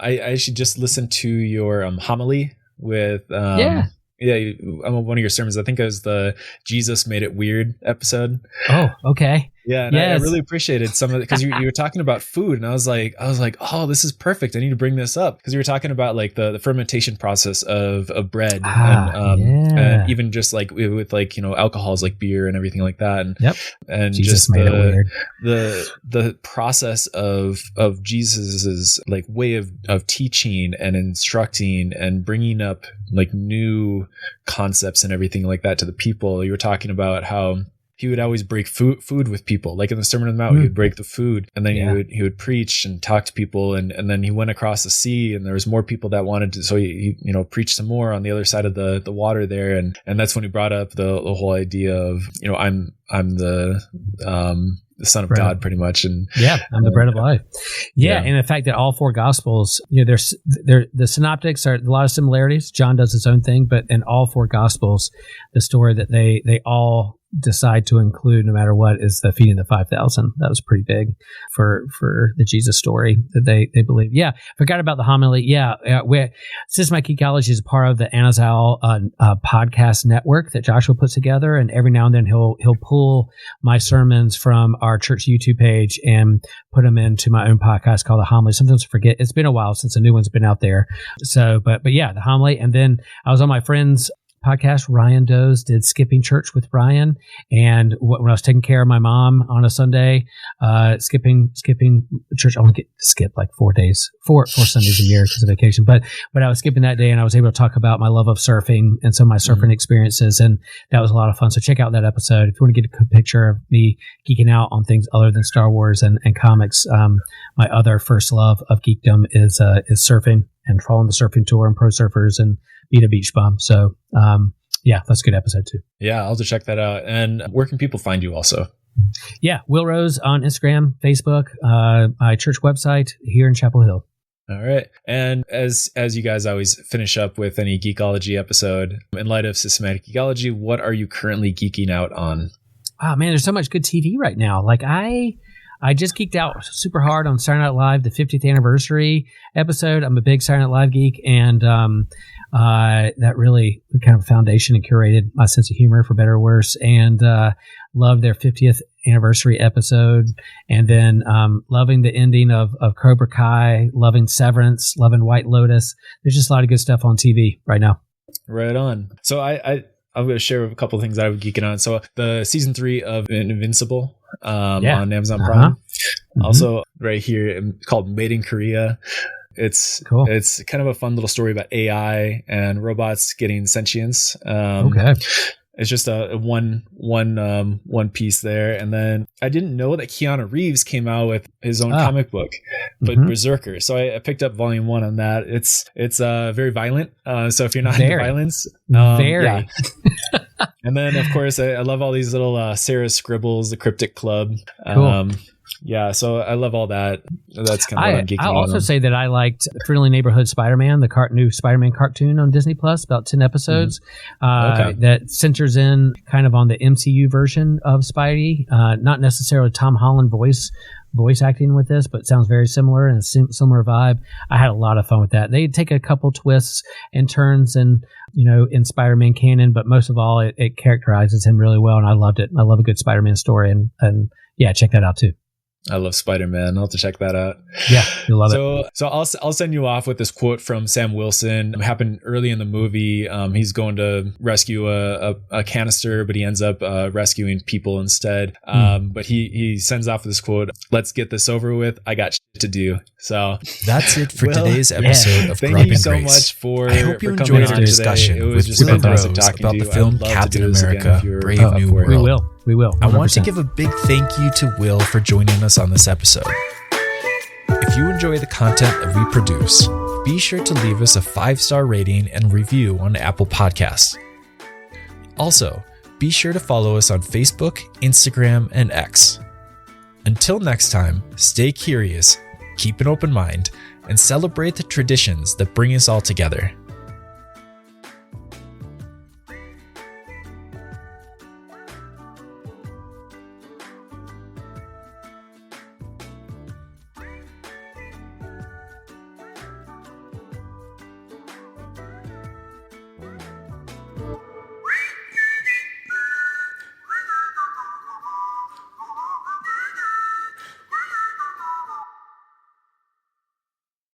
just listened to your homily with one of your sermons. I think it was the Jesus Made It Weird episode. Oh, okay. Yeah, and yes. I really appreciated some of it because you were talking about food, and I was like, oh, this is perfect. I need to bring this up because you were talking about like the fermentation process of bread, and even just like with like alcohols like beer and everything like that, and Jesus just made it weird. the process of Jesus's like way of teaching and instructing and bringing up like new concepts and everything like that to the people. You were talking about how he would always break food with people. Like in the Sermon on the Mount, he would break the food, and then he would preach and talk to people, and then he went across the sea, and there was more people that wanted to. So he preached some more on the other side of the water there, and that's when he brought up the whole idea of I'm the Son of God, pretty much, and I'm the bread of life. And the fact that all four Gospels, there's the synoptics are a lot of similarities. John does his own thing, but in all four Gospels, the story that they all decide to include no matter what is the feeding the 5,000. That was pretty big for the Jesus story that they believe. Forgot about the homily. Systematic Geekology is a part of the Anazal podcast network that Joshua puts together, and every now and then he'll pull my sermons from our church YouTube page and put them into my own podcast called the homily. Sometimes I forget. It's been a while since a new one's been out there. So, but the homily, and then I was on my friend's podcast. Ryan Does did Skipping Church with Ryan, and when I was taking care of my mom on a Sunday, skipping church, I want to skip like 4 Sundays a year because of vacation, but I was skipping that day, and I was able to talk about my love of surfing and some of my surfing experiences, and that was a lot of fun. So check out that episode if you want to get a good picture of me geeking out on things other than Star Wars and comics. My other first love of geekdom is surfing and following the surfing tour and pro surfers and being a beach bum. So that's a good episode too. Yeah, I'll have to check that out. And where can people find you also? Will Rose on Instagram, Facebook, my church website here in Chapel Hill. All right. And as you guys always finish up with any Geekology episode, in light of Systematic Geekology, what are you currently geeking out on? Oh man, there's so much good TV right now. Like I just geeked out super hard on Saturday Night Live, the 50th anniversary episode. I'm a big Saturday Night Live geek, and that really kind of foundation and curated my sense of humor, for better or worse, and loved their 50th anniversary episode. And then loving the ending of Cobra Kai, loving Severance, loving White Lotus. There's just a lot of good stuff on TV right now. Right on. So I'm going to share a couple of things that I was geeking on. So the season 3 of Invincible on Amazon Prime. Also right here called Made in Korea. It's cool. It's kind of a fun little story about AI and robots getting sentience. It's just a one piece there. And then I didn't know that Keanu Reeves came out with his own comic book, but Berserker. So I picked up volume 1 on that. It's very violent. So if you're not into violence, very. And then of course I love all these little Sarah Scribbles, the Cryptic Club. Cool. Yeah, so I love all that. That's kind of what I'm geeking I'll also on. say that I liked Friendly Neighborhood Spider-Man, the new Spider-Man cartoon on Disney Plus, about 10 episodes, that centers in kind of on the MCU version of Spidey. Not necessarily Tom Holland voice acting with this, but it sounds very similar and a similar vibe. I had a lot of fun with that. They take a couple twists and turns in Spider-Man canon, but most of all, it characterizes him really well, and I loved it. I love a good Spider-Man story, and yeah, check that out too. I love Spider-Man. I'll have to check that out. Yeah, you'll love it. So I'll send you off with this quote from Sam Wilson. It happened early in the movie. He's going to rescue a canister, but he ends up rescuing people instead. But he sends off this quote, "Let's get this over with. I got shit to do." So that's it for today's episode of Thank Grub you and so Grace. much for I hope you for enjoyed coming our on discussion today. It was with just Will fantastic Rose talking about to the you. film I'd love to Captain do this again America, if you're Brave up New for it. World. We will. I want to 100%. give a big thank you to Will for joining us on this episode. If you enjoy the content that we produce, be sure to leave us a 5-star rating and review on Apple Podcasts. Also, be sure to follow us on Facebook, Instagram, and X. Until next time, stay curious, keep an open mind, and celebrate the traditions that bring us all together.